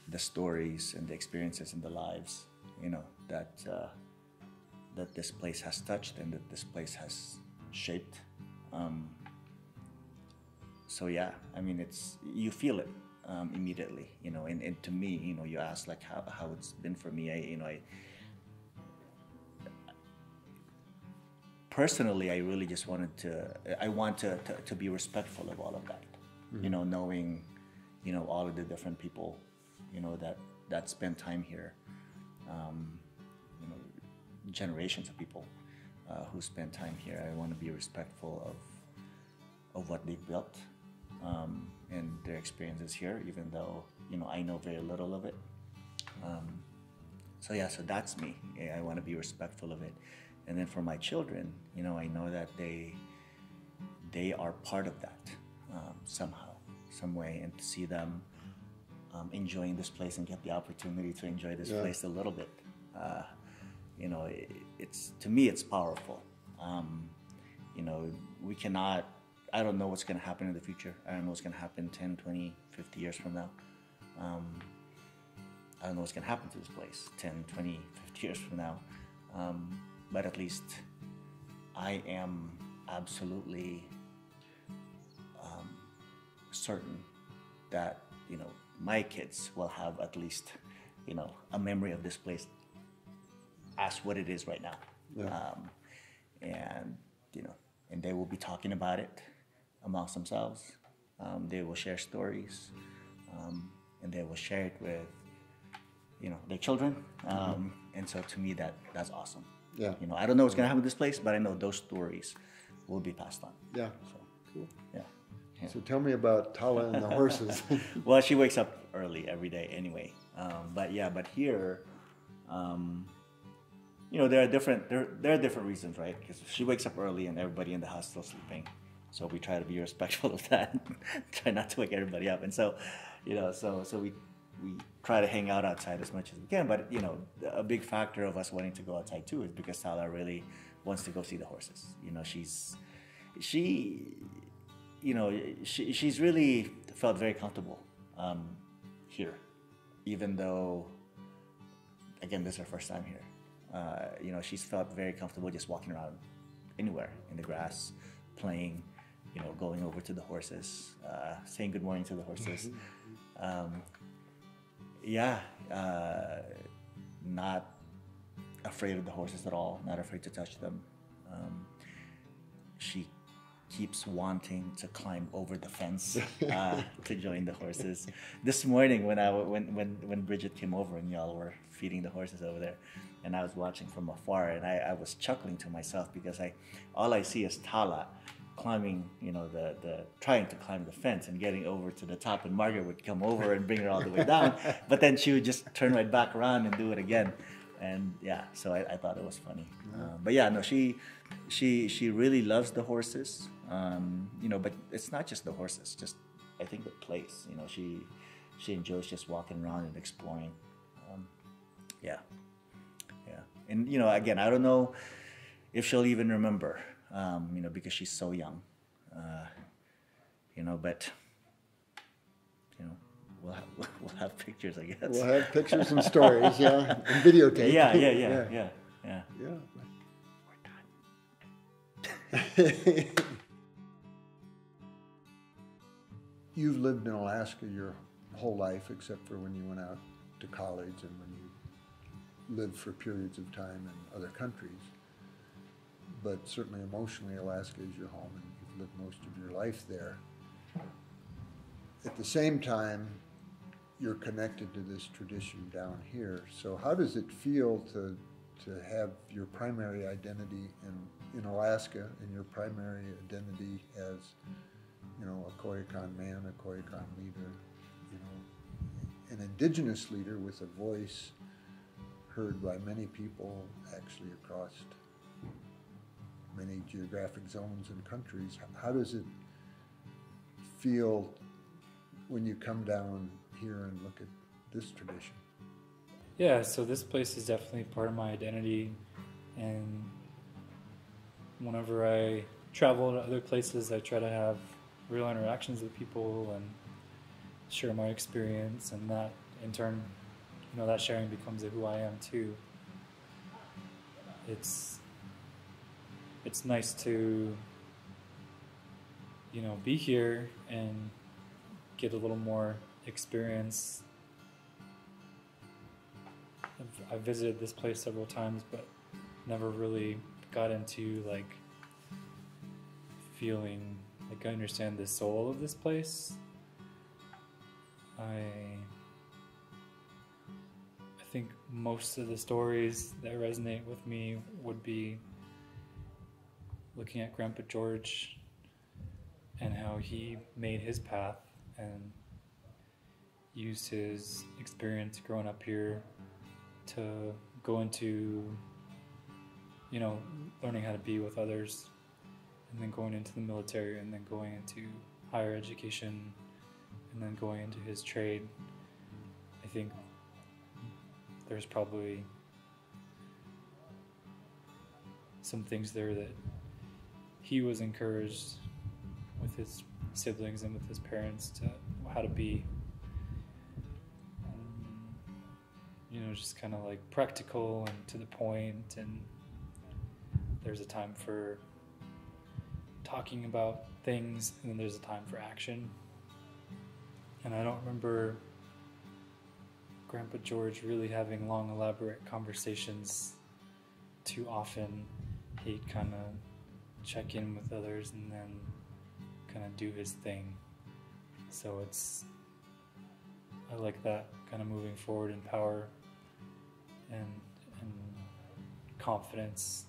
the stories and the experiences and the lives, you know, that that this place has touched and that this place has shaped. So yeah, I mean, you feel it immediately, you know. And to me, you know, you ask like how it's been for me. Personally, I really just want to be respectful of all of that, you know, knowing, you know, all of the different people, you know, that spend time here, you know, generations of people who spend time here. I want to be respectful of what they've built and their experiences here, even though, you know, I know very little of it. So yeah, so that's me. I want to be respectful of it. And then for my children, you know, I know that they are part of that somehow, some way, and to see them enjoying this place and get the opportunity to enjoy this place a little bit, you know, it's, to me, it's powerful. You know, we cannot, I don't know what's going to happen in the future. I don't know what's going to happen 10, 20, 50 years from now. I don't know what's going to happen to this place 10, 20, 50 years from now. But at least I am absolutely certain that, you know, my kids will have at least, you know, a memory of this place as what it is right now. Yeah. And, you know, and they will be talking about it amongst themselves. They will share stories, and they will share it with, you know, their children. And so to me, that's awesome. Yeah. You know, I don't know what's going to happen with this place, but I know those stories will be passed on. Yeah. So, cool. Yeah. So tell me about Tala and the horses. Well, she wakes up early every day anyway. But here, you know, there are different reasons, right? Because she wakes up early and everybody in the house is still sleeping. So we try to be respectful of that. Try not to wake everybody up. And so, you know, so we try to hang out outside as much as we can. But, you know, a big factor of us wanting to go outside too is because Tala really wants to go see the horses. You know, she's really felt very comfortable here, even though, again, this is her first time here. You know, she's felt very comfortable just walking around anywhere in the grass, playing, you know, going over to the horses, saying good morning to the horses. Not afraid of the horses at all, not afraid to touch them. She keeps wanting to climb over the fence to join the horses. This morning when Bridget came over and y'all were feeding the horses over there, and I was watching from afar, and I was chuckling to myself because all I see is Tala climbing, you know, trying to climb the fence and getting over to the top, and Margaret would come over and bring her all the way down, but then she would just turn right back around and do it again. And yeah, so I thought it was funny. But yeah, no, she really loves the horses, you know, but it's not just the horses, just I think the place, you know, she enjoys just walking around and exploring. Yeah. And, you know, again, I don't know if she'll even remember, you know, because she's so young, you know, but, you know, we'll have pictures, I guess. We'll have pictures and stories, yeah, and videotape. Yeah. We're done. You've lived in Alaska your whole life, except for when you went out to college and when you lived for periods of time in other countries. But certainly emotionally, Alaska is your home, and you've lived most of your life there. At the same time, you're connected to this tradition down here. So how does it feel to have your primary identity in Alaska and your primary identity as, you know, a Koyukon man, a Koyukon leader, you know, an indigenous leader with a voice heard by many people actually across many geographic zones and countries? How does it feel when you come down here and look at this tradition? Yeah, so this place is definitely part of my identity, and whenever I travel to other places, I try to have real interactions with people and share my experience, and that in turn, that sharing becomes who I am too. It's nice to be here and get a little more experience. I've visited this place several times, but never really got into feeling like I understand the soul of this place. I think most of the stories that resonate with me would be looking at Grandpa George and how he made his path and used his experience growing up here to go into, learning how to be with others, and then going into the military, and then going into higher education, and then going into his trade. I think there's probably some things there that he was encouraged with his siblings and with his parents to how to be, just kind of practical and to the point, and there's a time for talking about things, and then there's a time for action. And I don't remember Grandpa George really having long, elaborate conversations too often. He'd kind of check in with others and then kind of do his thing. So I like that kind of moving forward in power and confidence.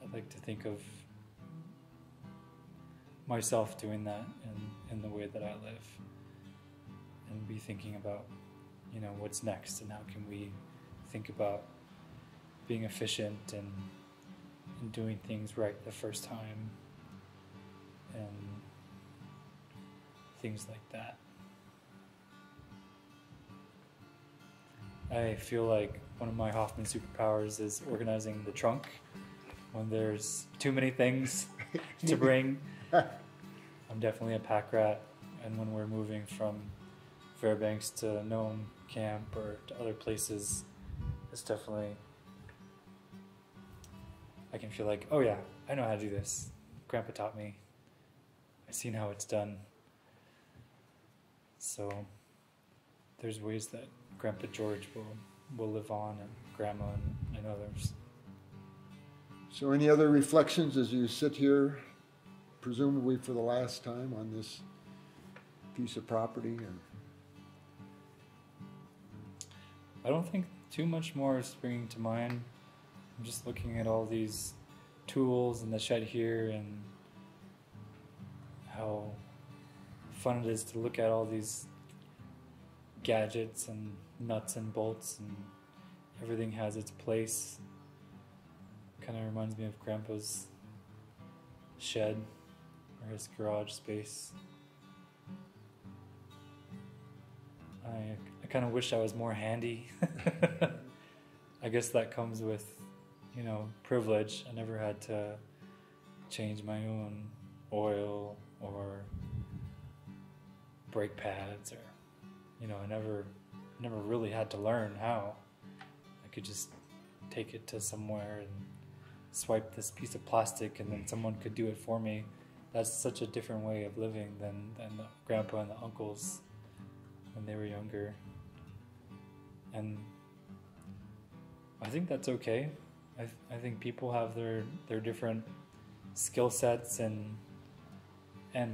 I'd like to think of myself doing that in the way that I live, and be thinking about, what's next, and how can we think about being efficient and doing things right the first time, and things like that. I feel like one of my Hoffman superpowers is organizing the trunk when there's too many things to bring. I'm definitely a pack rat, and when we're moving from Fairbanks to Nome Camp or to other places, it's definitely, I can feel like, oh yeah, I know how to do this. Grandpa taught me. I've seen how it's done. So there's ways that Grandpa George will live on, and Grandma and others. So any other reflections as you sit here, presumably for the last time on this piece of property? I don't think too much more is springing to mind. I'm just looking at all these tools in the shed here, and how fun it is to look at all these gadgets and nuts and bolts, and everything has its place. Kind of reminds me of Grandpa's shed or his garage space. I kind of wish I was more handy. I guess that comes with, privilege. I never had to change my own oil or brake pads, or, I never really had to learn how. I could just take it to somewhere and swipe this piece of plastic, and then someone could do it for me. That's such a different way of living than the grandpa and the uncles when they were younger. And I think that's okay. I think people have their different skill sets, and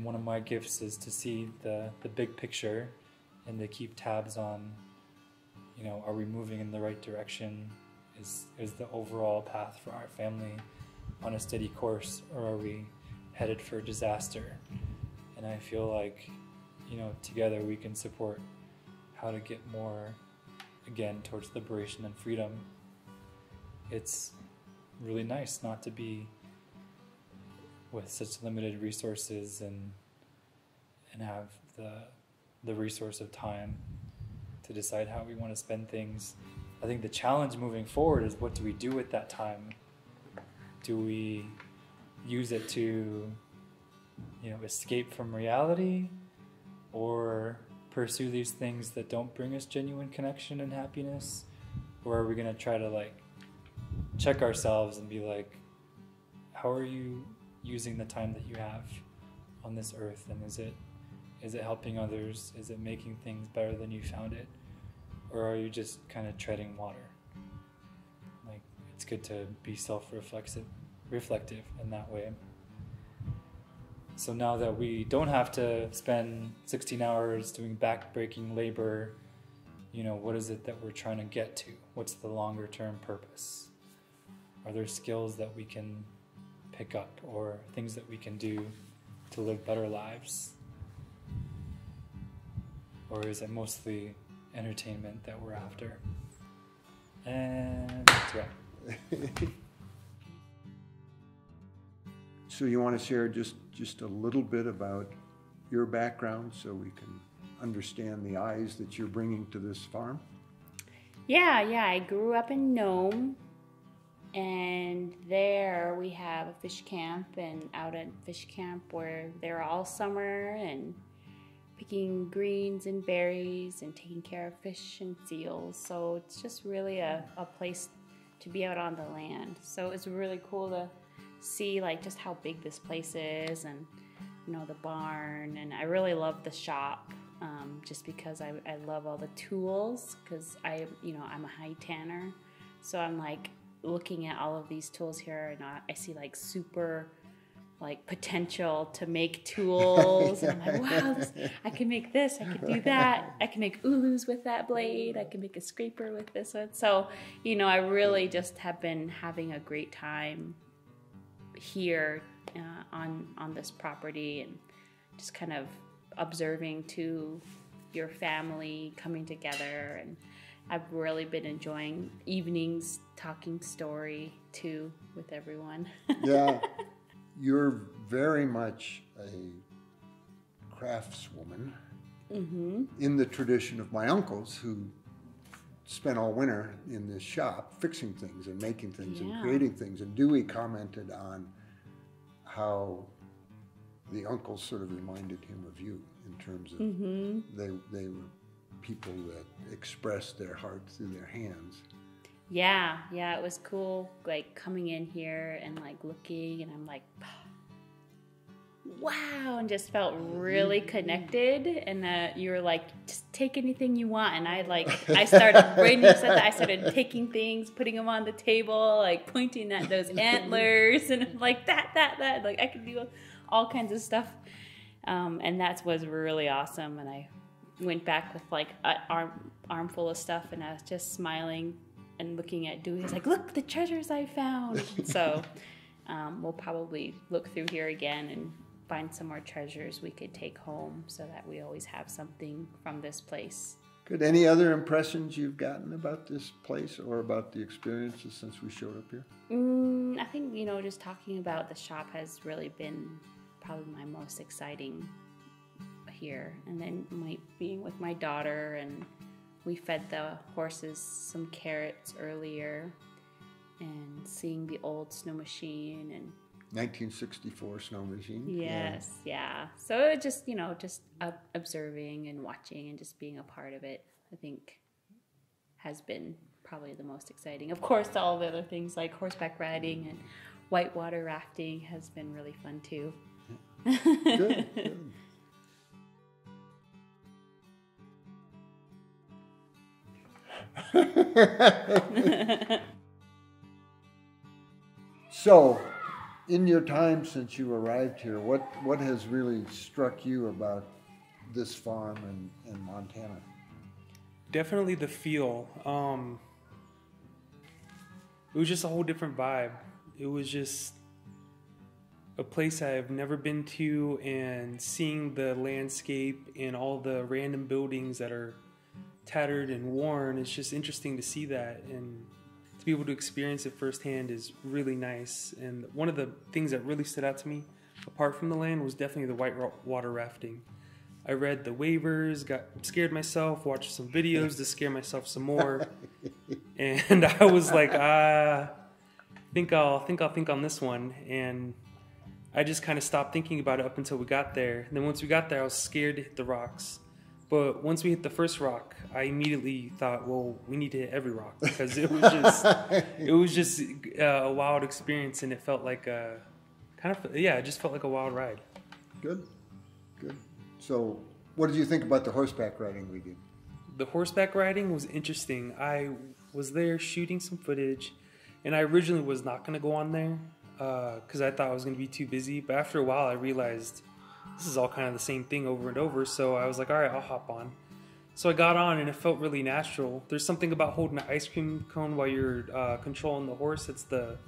one of my gifts is to see the big picture and to keep tabs on, are we moving in the right direction? Is the overall path for our family on a steady course, or are we headed for disaster? And I feel like, together we can support how to get more, again, towards liberation and freedom. It's really nice not to be with such limited resources and have the resource of time to decide how we want to spend things. I think the challenge moving forward is, what do we do with that time? Do we use it to, escape from reality, or pursue these things that don't bring us genuine connection and happiness? Or are we going to try to like check ourselves and be like, how are you using the time that you have on this earth? And is it helping others? Is it making things better than you found it? Or are you just kind of treading water? Like, it's good to be reflective in that way. So now that we don't have to spend 16 hours doing back-breaking labor, what is it that we're trying to get to? What's the longer term purpose? Are there skills that we can pick up or things that we can do to live better lives? Or is it mostly entertainment that we're after? And yeah. So you want to share just a little bit about your background so we can understand the eyes that you're bringing to this farm? Yeah, I grew up in Nome, and there we have a fish camp, and out at fish camp we're there all summer and picking greens and berries and taking care of fish and seals. So it's just really a place to be out on the land. So it's really cool to see like just how big this place is, and the barn, and I really love the shop just because I love all the tools, because I'm a high tanner, so I'm like looking at all of these tools here, and I see like super like potential to make tools. And I'm like, wow, I can make this, I can do that, I can make ulus with that blade, I can make a scraper with this one. So I really just have been having a great time here on this property, and just kind of observing to your family coming together. And I've really been enjoying evenings talking story too with everyone. Yeah, you're very much a craftswoman in the tradition of my uncles, who spent all winter in this shop fixing things and making things and creating things. And Dewey commented on how the uncles sort of reminded him of you in terms of they were people that expressed their heart through their hands. Yeah, it was cool, like coming in here and like looking, and I'm like, wow, and just felt really connected. And you were like, just take anything you want. And I started, when you said that, I started taking things, putting them on the table, like pointing at those antlers, and I'm like, that, like I could do all kinds of stuff. And that was really awesome. And I went back with like an armful of stuff, and I was just smiling and looking at Dewey. He's like, look, the treasures I found. So we'll probably look through here again and find some more treasures we could take home, so that we always have something from this place. Good. Any other impressions you've gotten about this place or about the experiences since we showed up here? I think, just talking about the shop has really been probably my most exciting here. And then being with my daughter, and we fed the horses some carrots earlier, and seeing the old snow machine and 1964 snow machine. Yes, yeah. So it just, just observing and watching and just being a part of it, I think has been probably the most exciting. Of course, all the other things like horseback riding and whitewater rafting has been really fun too. Good. So, in your time since you arrived here, what has really struck you about this farm and Montana? Definitely the feel. It was just a whole different vibe. It was just a place I've never been to, and seeing the landscape and all the random buildings that are tattered and worn, it's just interesting to see that, and to be able to experience it firsthand is really nice. And one of the things that really stood out to me, apart from the land, was definitely the whitewater rafting. I read the waivers, got scared myself, watched some videos to scare myself some more, and I was like, think I'll think on this one. And I just kind of stopped thinking about it up until we got there. And then once we got there, I was scared to hit the rocks. But once we hit the first rock, I immediately thought, well, we need to hit every rock, because it was just a wild experience, and it felt like it just felt like a wild ride. Good. So, what did you think about the horseback riding we did? The horseback riding was interesting. I was there shooting some footage, and I originally was not going to go on there because I thought I was going to be too busy. But after a while, I realized this is all kind of the same thing over and over. So I was like, all right, I'll hop on. So I got on, and it felt really natural. There's something about holding an ice cream cone while you're controlling the horse. It's the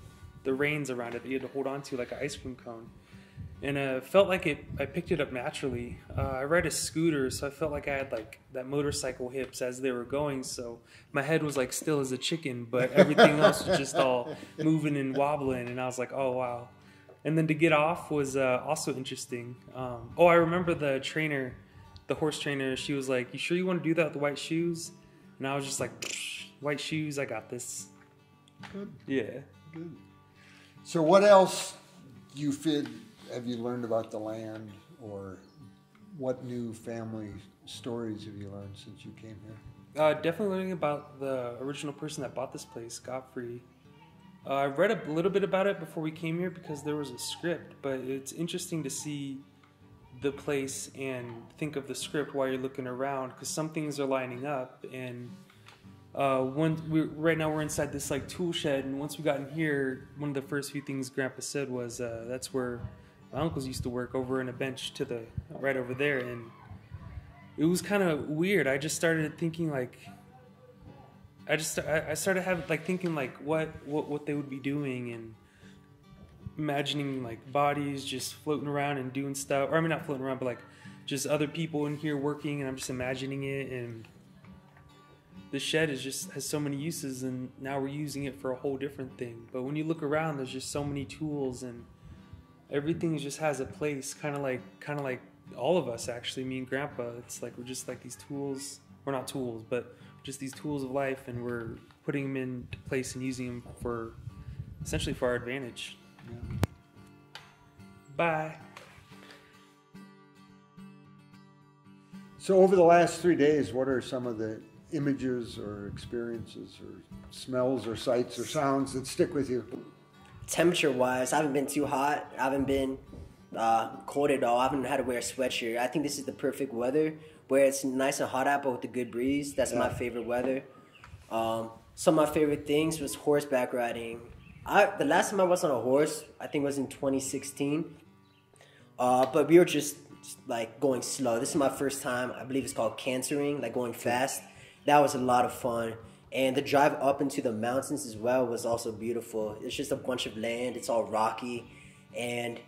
reins around it that you had to hold on to like an ice cream cone. And it felt like I picked it up naturally. I ride a scooter, so I felt like I had like that motorcycle hips as they were going. So my head was like still as a chicken, but everything else was just all moving and wobbling. And I was like, oh, wow. And then to get off was also interesting. I remember the trainer, the horse trainer, she was like, you sure you want to do that with the white shoes? And I was just like, white shoes, I got this. Good. Yeah. Good. So what else have you learned about the land, or what new family stories have you learned since you came here? Definitely learning about the original person that bought this place, Godfrey. I read a little bit about it before we came here because there was a script, but it's interesting to see the place and think of the script while you're looking around, because some things are lining up. And right now we're inside this like tool shed, and once we got in here, one of the first few things Grandpa said was that's where my uncles used to work, over in a bench to the right over there. And it was kind of weird. I just started thinking like, I started thinking like what they would be doing, and imagining like bodies just floating around and doing stuff. Or I mean, not floating around, but like just other people in here working, and I'm just imagining it. And the shed has so many uses, and now we're using it for a whole different thing. But when you look around, there's just so many tools, and everything just has a place, kind of like all of us, actually, me and Grandpa. It's like we're just like these tools. We're not tools, but just these tools of life, and we're putting them into place and using them for essentially for our advantage. Yeah. Bye. So over the last 3 days, what are some of the images or experiences or smells or sights or sounds that stick with you? Temperature-wise, I haven't been too hot. I haven't been cold at all. I haven't had to wear a sweatshirt. I think this is the perfect weather, where it's nice and hot out, but with a good breeze. That's my favorite weather. Some of my favorite things was horseback riding. The last time I was on a horse, I think, was in 2016. But we were just like going slow. This is my first time. I believe it's called cantering, like going fast. That was a lot of fun. And the drive up into the mountains as well was also beautiful. It's just a bunch of land. It's all rocky. And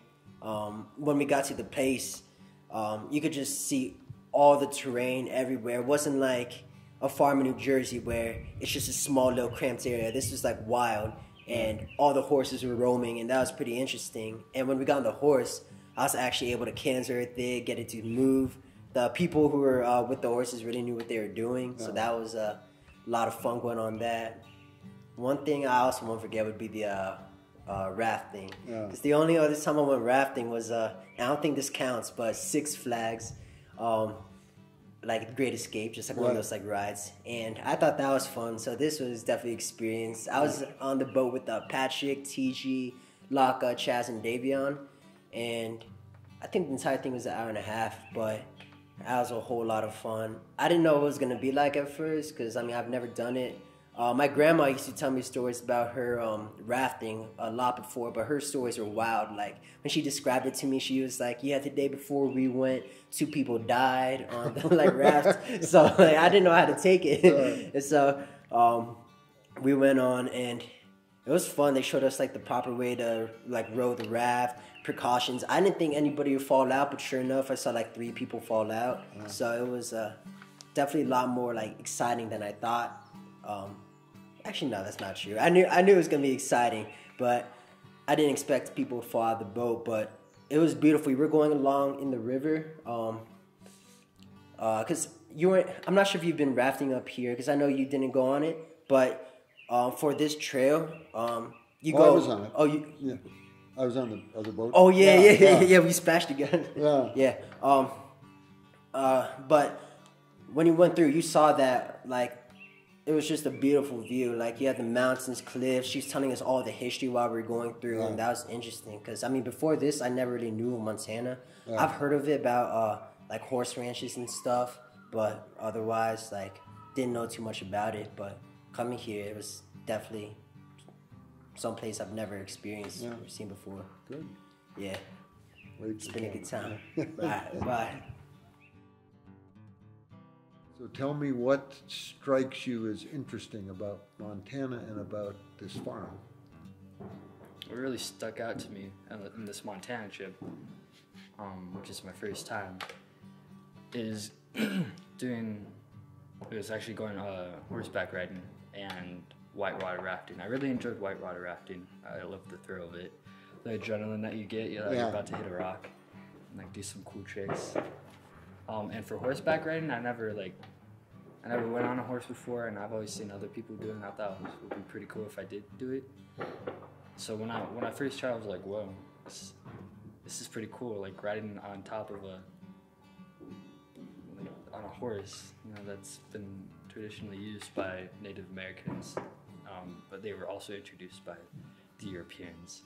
when we got to the place, you could just see all the terrain everywhere. It wasn't like a farm in New Jersey where it's just a small little cramped area. This was like wild, and all the horses were roaming, and that was pretty interesting. And when we got on the horse, I was actually able to canter it there, get it to move. The people who were with the horses really knew what they were doing, so that was a lot of fun going on that. One thing I also won't forget would be the rafting. Because the only other time I went rafting was, I don't think this counts, but Six Flags, like Great Escape, just like one of those like rides. And I thought that was fun, so this was definitely experience. I was on the boat with Patrick, TG, Laka, Chaz, and Davion. And I think the entire thing was an hour and a half, but that was a whole lot of fun. I didn't know what it was going to be like at first, because, I mean, I've never done it. My grandma used to tell me stories about her rafting a lot before, but her stories are wild. Like, when she described it to me, she was like, yeah, the day before we went, 2 people died on the like raft. So like, I didn't know how to take it. And so we went on, and it was fun. They showed us like the proper way to like row the raft, precautions. I didn't think anybody would fall out, but sure enough, I saw like 3 people fall out. So it was definitely a lot more like exciting than I thought. Actually, no, that's not true. I knew it was gonna be exciting, but I didn't expect people to fall out of the boat. But it was beautiful. We were going along in the river, because I'm not sure if you've been rafting up here, because I know you didn't go on it, but for this trail, you go. I was on it. Oh, you? Yeah. I was on the other boat. Oh yeah. We splashed again. Yeah. But when you went through, you saw that like it was just a beautiful view. Like you had the mountains, cliffs. She's telling us all the history while we were going through, and that was interesting. Because I mean, before this, I never really knew of Montana. Yeah. I've heard of it about like horse ranches and stuff, but otherwise, like didn't know too much about it. But coming here, it was definitely someplace I've never experienced or seen before. Good. Yeah. It's been a good time. Bye. So tell me what strikes you as interesting about Montana and about this farm. What really stuck out to me in this Montana trip, which is my first time, is it was actually going horseback riding and whitewater rafting. I really enjoyed whitewater rafting. I loved the thrill of it. The adrenaline that you get, you're about to hit a rock and like do some cool tricks. And for horseback riding, I never went on a horse before, and I've always seen other people doing it. I thought it would be pretty cool if I did do it. So when I first tried, I was like, whoa, this is pretty cool. Like riding on top of on a horse, that's been traditionally used by Native Americans, but they were also introduced by the Europeans.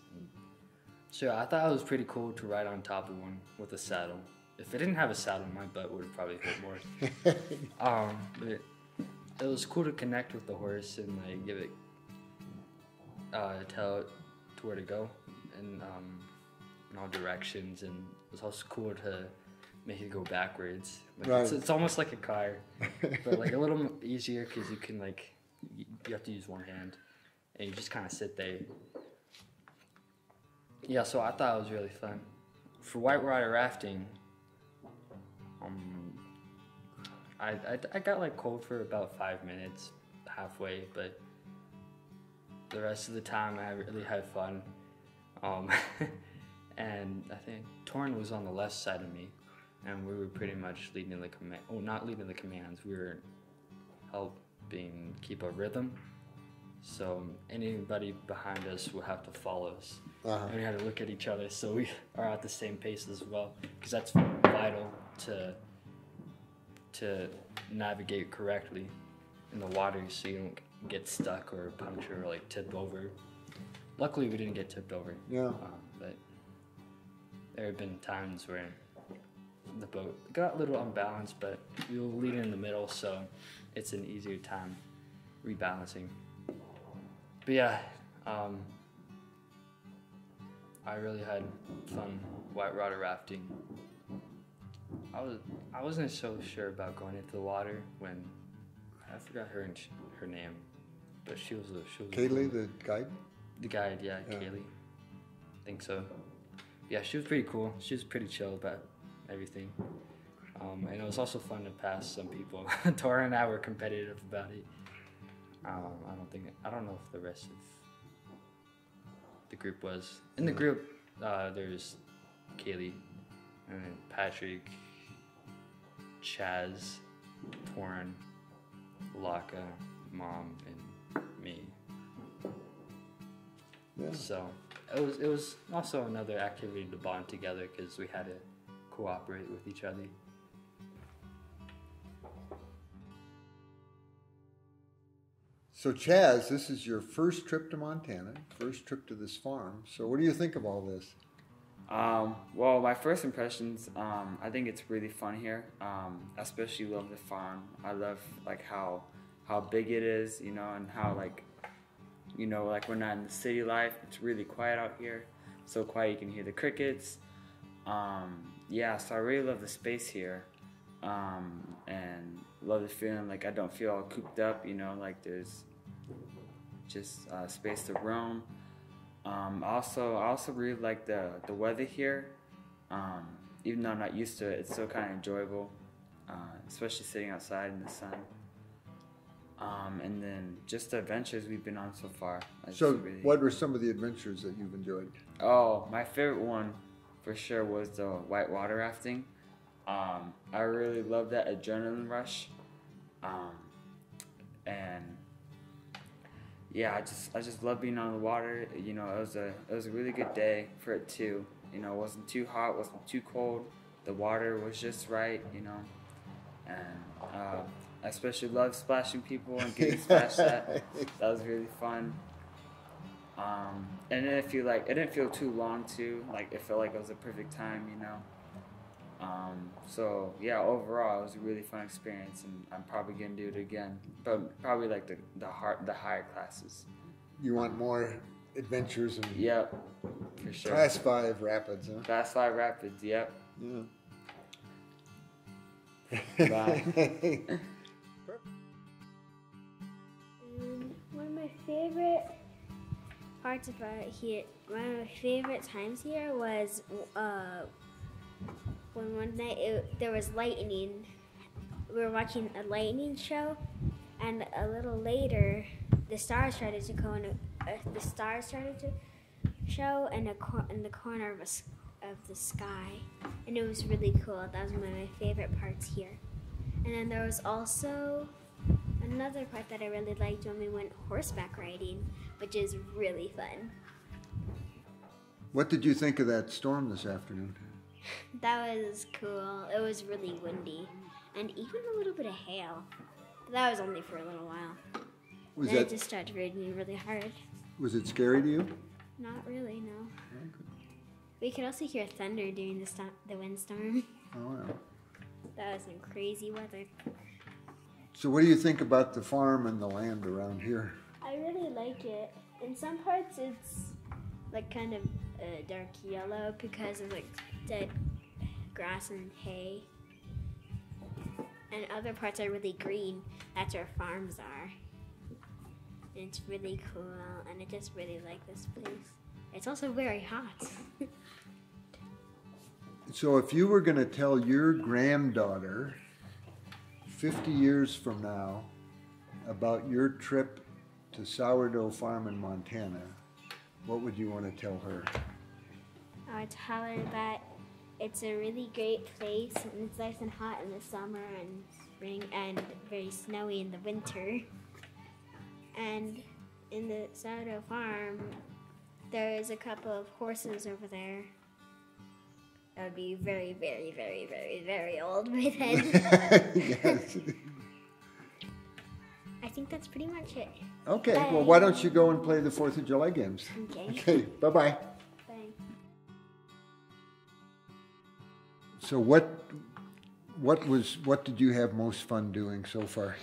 So I thought it was pretty cool to ride on top of one with a saddle. If it didn't have a saddle, my butt would have probably hurt more. But it was cool to connect with the horse and like give it, tell it to where to go in all directions. And it was also cool to make it go backwards. Like it's almost like a car, but like a little easier because you can you have to use one hand and you just kind of sit there. Yeah, so I thought it was really fun. For whitewater rafting, I got like cold for about 5 minutes, halfway, but the rest of the time I really had fun. And I think Torn was on the left side of me, and we were pretty much leading the command. Oh, not leading the commands. We were helping keep a rhythm. So anybody behind us would have to follow us. And we had to look at each other so we are at the same pace as well, because that's vital to navigate correctly in the water so you don't get stuck or puncture or like tip over. Luckily we didn't get tipped over. But there have been times where the boat got a little unbalanced, but we were leading in the middle, so it's an easier time rebalancing. But yeah, I really had fun whitewater rafting. I wasn't so sure about going into the water when I forgot her name, but she was Kaylee, the guide. The guide, yeah. Kaylee. I think so. Yeah, she was pretty cool. She was pretty chill about everything. And it was also fun to pass some people. Tora and I were competitive about it. I don't know if the rest of the group was. In the group, there's Kaylee, and then Patrick, Chaz, Torn, Laka, Mom, and me. So it was also another activity to bond together because we had to cooperate with each other. So Chaz, this is your first trip to Montana, first trip to this farm. So what do you think of all this? Well, my first impressions, I think it's really fun here. I especially love the farm. I love like how big it is, and how like we're not in the city life. It's really quiet out here. So quiet you can hear the crickets. Yeah, so I really love the space here. And love the feeling like I don't feel all cooped up, like there's just space to roam. I also really like the weather here. Even though I'm not used to it, it's still kind of enjoyable, especially sitting outside in the sun. And then just the adventures we've been on so far. So what were some of the adventures that you've enjoyed? Oh, my favorite one for sure was the whitewater rafting. I really love that adrenaline rush. And yeah, I just love being on the water. You know, it was a really good day for it too. You know, it wasn't too hot, wasn't too cold. The water was just right, you know. And I especially love splashing people and getting splashed at. That was really fun. And it didn't feel too long too. Like, it felt like it was a perfect time, you know. So yeah, overall it was a really fun experience, and I'm probably gonna do it again, but probably like the higher classes. You want more adventures and Yep, for sure. Class 5 rapids, huh? Class 5 rapids, yep. Yeah. Bye. One of my favorite parts about here, one of my favorite times here was when one night there was lightning. We were watching a lightning show, and a little later, the stars started to show in the corner of the sky, and it was really cool. That was one of my favorite parts here. And then there was also another part that I really liked when we went horseback riding, which is really fun. What did you think of that storm this afternoon? That was cool. It was really windy, and even a little bit of hail. But that was only for a little while. Then it just started raining really hard. Was it scary to you? Not really, no. We could also hear thunder during the windstorm. Oh, yeah. That was some crazy weather. So what do you think about the farm and the land around here? I really like it. In some parts, it's like kind of dark yellow because of like dead grass and hay. And other parts are really green. That's where farms are. And it's really cool, and I just really like this place. It's also very hot. So if you were going to tell your granddaughter 50 years from now about your trip to Sourdough Farm in Montana, what would you want to tell her? I would tell her that it's a really great place, and it's nice and hot in the summer and spring, and very snowy in the winter. And in the Sourdough Farm, there is a couple of horses over there. That would be very, very, very, very, very old by then. Yes. I think that's pretty much it. Okay, Bye. well, why don't you go and play the 4th of July games? Okay. Okay, bye-bye. Bye. So what did you have most fun doing so far?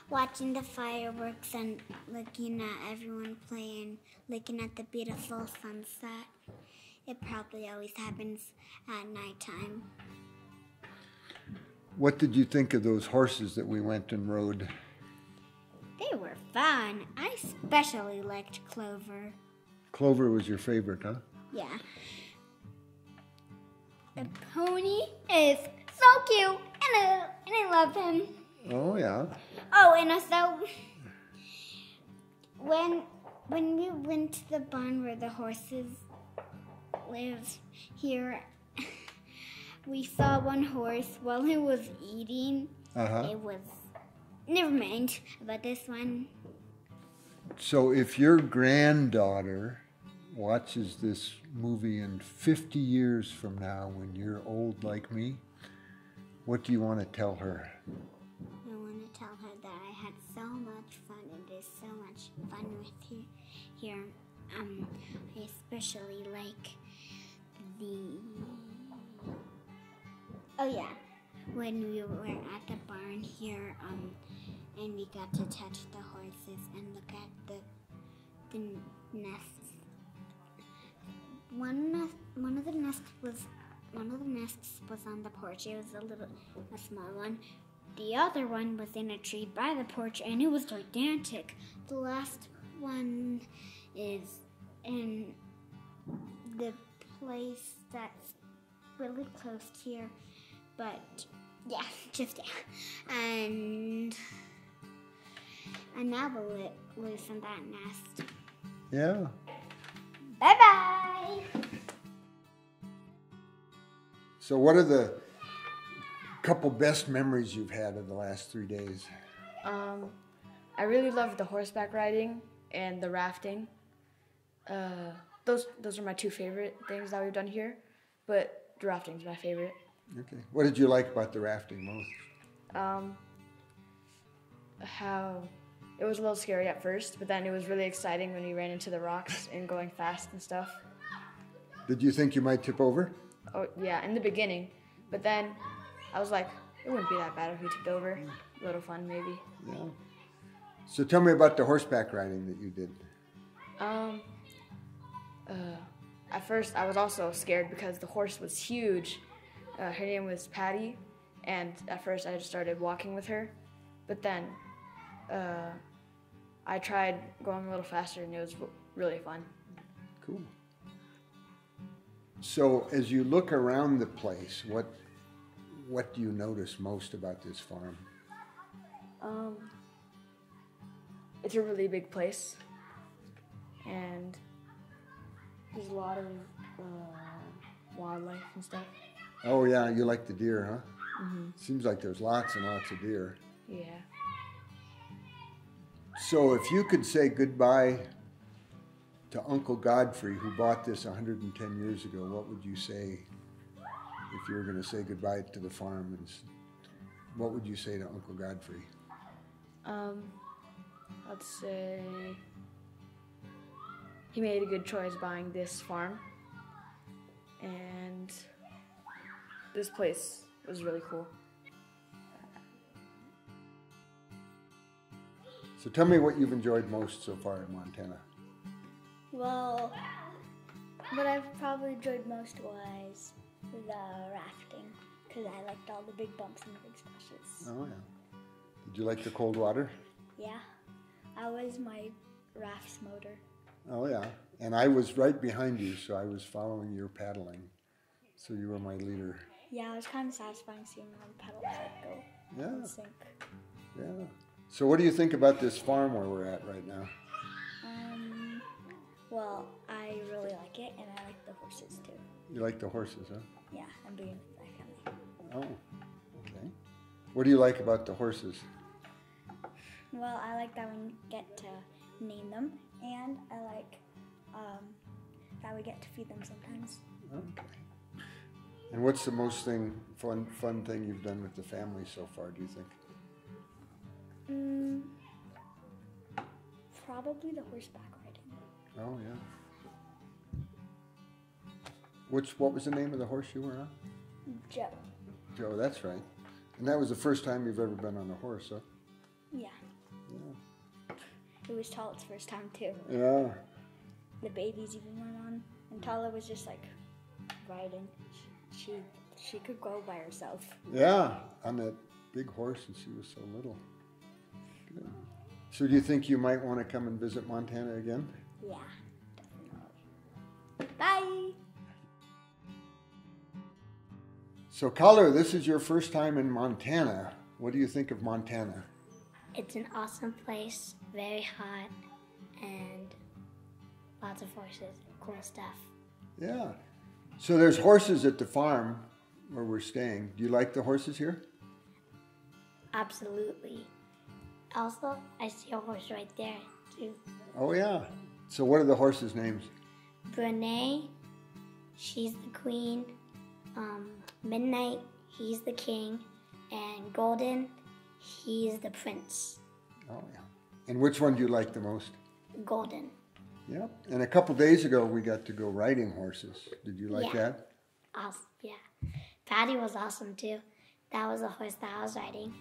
Watching the fireworks and looking at everyone playing, looking at the beautiful sunset. It probably always happens at nighttime. What did you think of those horses that we went and rode? They were fun. I especially liked Clover. Clover was your favorite, huh? Yeah. The pony is so cute, and I love him. Oh, yeah. Oh, and also, when we went to the barn where the horses live here, we saw one horse while it was eating. It was, never mind about this one. So if your granddaughter watches this movie in 50 years from now when you're old like me, what do you want to tell her? I want to tell her that I had so much fun, and there's so much fun with you here. I especially like when we were at the barn here, and we got to touch the horses and look at the nests. One of the nests was on the porch. It was a small one. The other one was in a tree by the porch, and it was gigantic. The last one is in the place that's really close here, but yeah, just yeah. And now we'll let loose in that nest. Yeah. Bye-bye! So what are the couple best memories you've had of the last 3 days? I really loved the horseback riding. and the rafting. Those are my two favorite things that we've done here, but the rafting's my favorite. Okay. What did you like about the rafting most? How it was a little scary at first, but then it was really exciting when we ran into the rocks and going fast and stuff. Did you think you might tip over? Oh yeah, in the beginning, but then I was like, it wouldn't be that bad if we tipped over. A little fun maybe. Yeah. So tell me about the horseback riding that you did. At first I was also scared because the horse was huge. Her name was Patty, and at first I just started walking with her, but then I tried going a little faster and it was really fun. Cool. So as you look around the place, what do you notice most about this farm? It's a really big place, and there's a lot of wildlife and stuff. Oh yeah, you like the deer, huh? Mm-hmm. Seems like there's lots and lots of deer. Yeah. So if you could say goodbye to Uncle Godfrey, who bought this 110 years ago, what would you say if you were going to say goodbye to the farm? And what would you say to Uncle Godfrey? I'd say he made a good choice buying this farm, and this place was really cool. So tell me what you've enjoyed most so far in Montana. Well, what I've probably enjoyed most was the rafting, because I liked all the big bumps and the big splashes. Oh yeah. Did you like the cold water? Yeah, I was my raft's motor. Oh yeah. And I was right behind you, so I was following your paddling. So you were my leader. Yeah, it was kind of satisfying seeing all the pedals like go Yeah. sink. Yeah. So what do you think about this farm where we're at right now? Well, I really like it, and I like the horses too. You like the horses, huh? Yeah, I'm doing that kind of. Oh, okay. What do you like about the horses? Well, I like that we get to name them, and I like that we get to feed them sometimes. Okay. And what's the most fun thing you've done with the family so far, do you think? Probably the horseback riding. Oh, yeah. What was the name of the horse you were on? Joe. Joe, that's right. And that was the first time you've ever been on a horse, huh? Yeah. Yeah. It was Tala's first time too. Yeah. The babies even went on, and Tala was just like riding. She could go by herself. Yeah, on that big horse, and she was so little. Good. So do you think you might want to come and visit Montana again? Yeah, definitely. Bye! So Caller, this is your first time in Montana. What do you think of Montana? It's an awesome place, very hot, and lots of horses, cool stuff. Yeah. So there's horses at the farm where we're staying. Do you like the horses here? Absolutely. Also, I see a horse right there, too. Oh, yeah. So what are the horses' names? Brene, she's the queen. Midnight, he's the king. And Golden, he's the prince. Oh, yeah. And which one do you like the most? Golden. Yep. And a couple days ago, we got to go riding horses. Did you like that? Awesome, yeah. Patty was awesome, too. That was a horse that I was riding.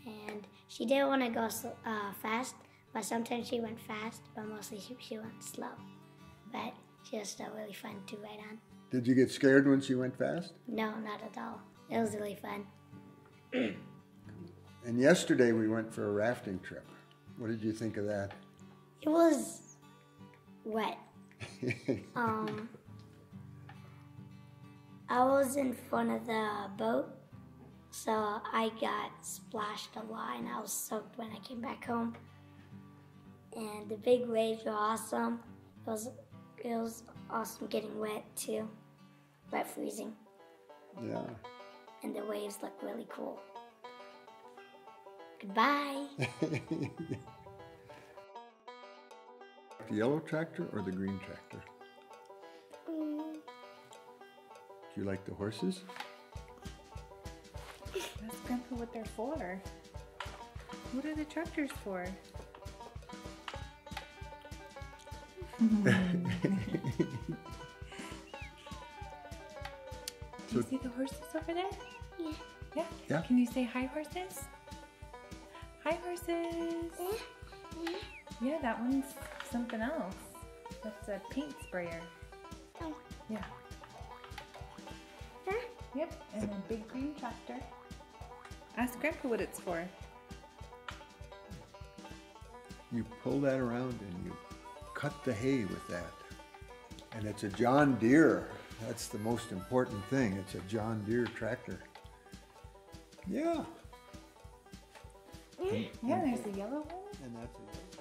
And she didn't want to go fast, but sometimes she went fast, but mostly she went slow. But she was still really fun to ride on. Did you get scared when she went fast? No, not at all. It was really fun. And yesterday we went for a rafting trip. What did you think of that? It was wet. I was in front of the boat, so I got splashed a lot and I was soaked when I came back home. And the big waves were awesome. It was awesome getting wet too, wet freezing. Yeah. And the waves look really cool. Goodbye. like the yellow tractor or the green tractor? Do you like the horses? Ask Grandpa what they're for. What are the tractors for? Do you see the horses over there? Yeah. Yeah? Yeah. Can you say hi, horses? Hi, horses. Yeah, that one's something else. That's a paint sprayer. Oh. Yeah. Huh? Yep, and a big green tractor. Ask Grandpa what it's for. You pull that around and you cut the hay with that. And it's a John Deere. That's the most important thing. It's a John Deere tractor. Yeah. Yeah, there's a yellow one. And that's a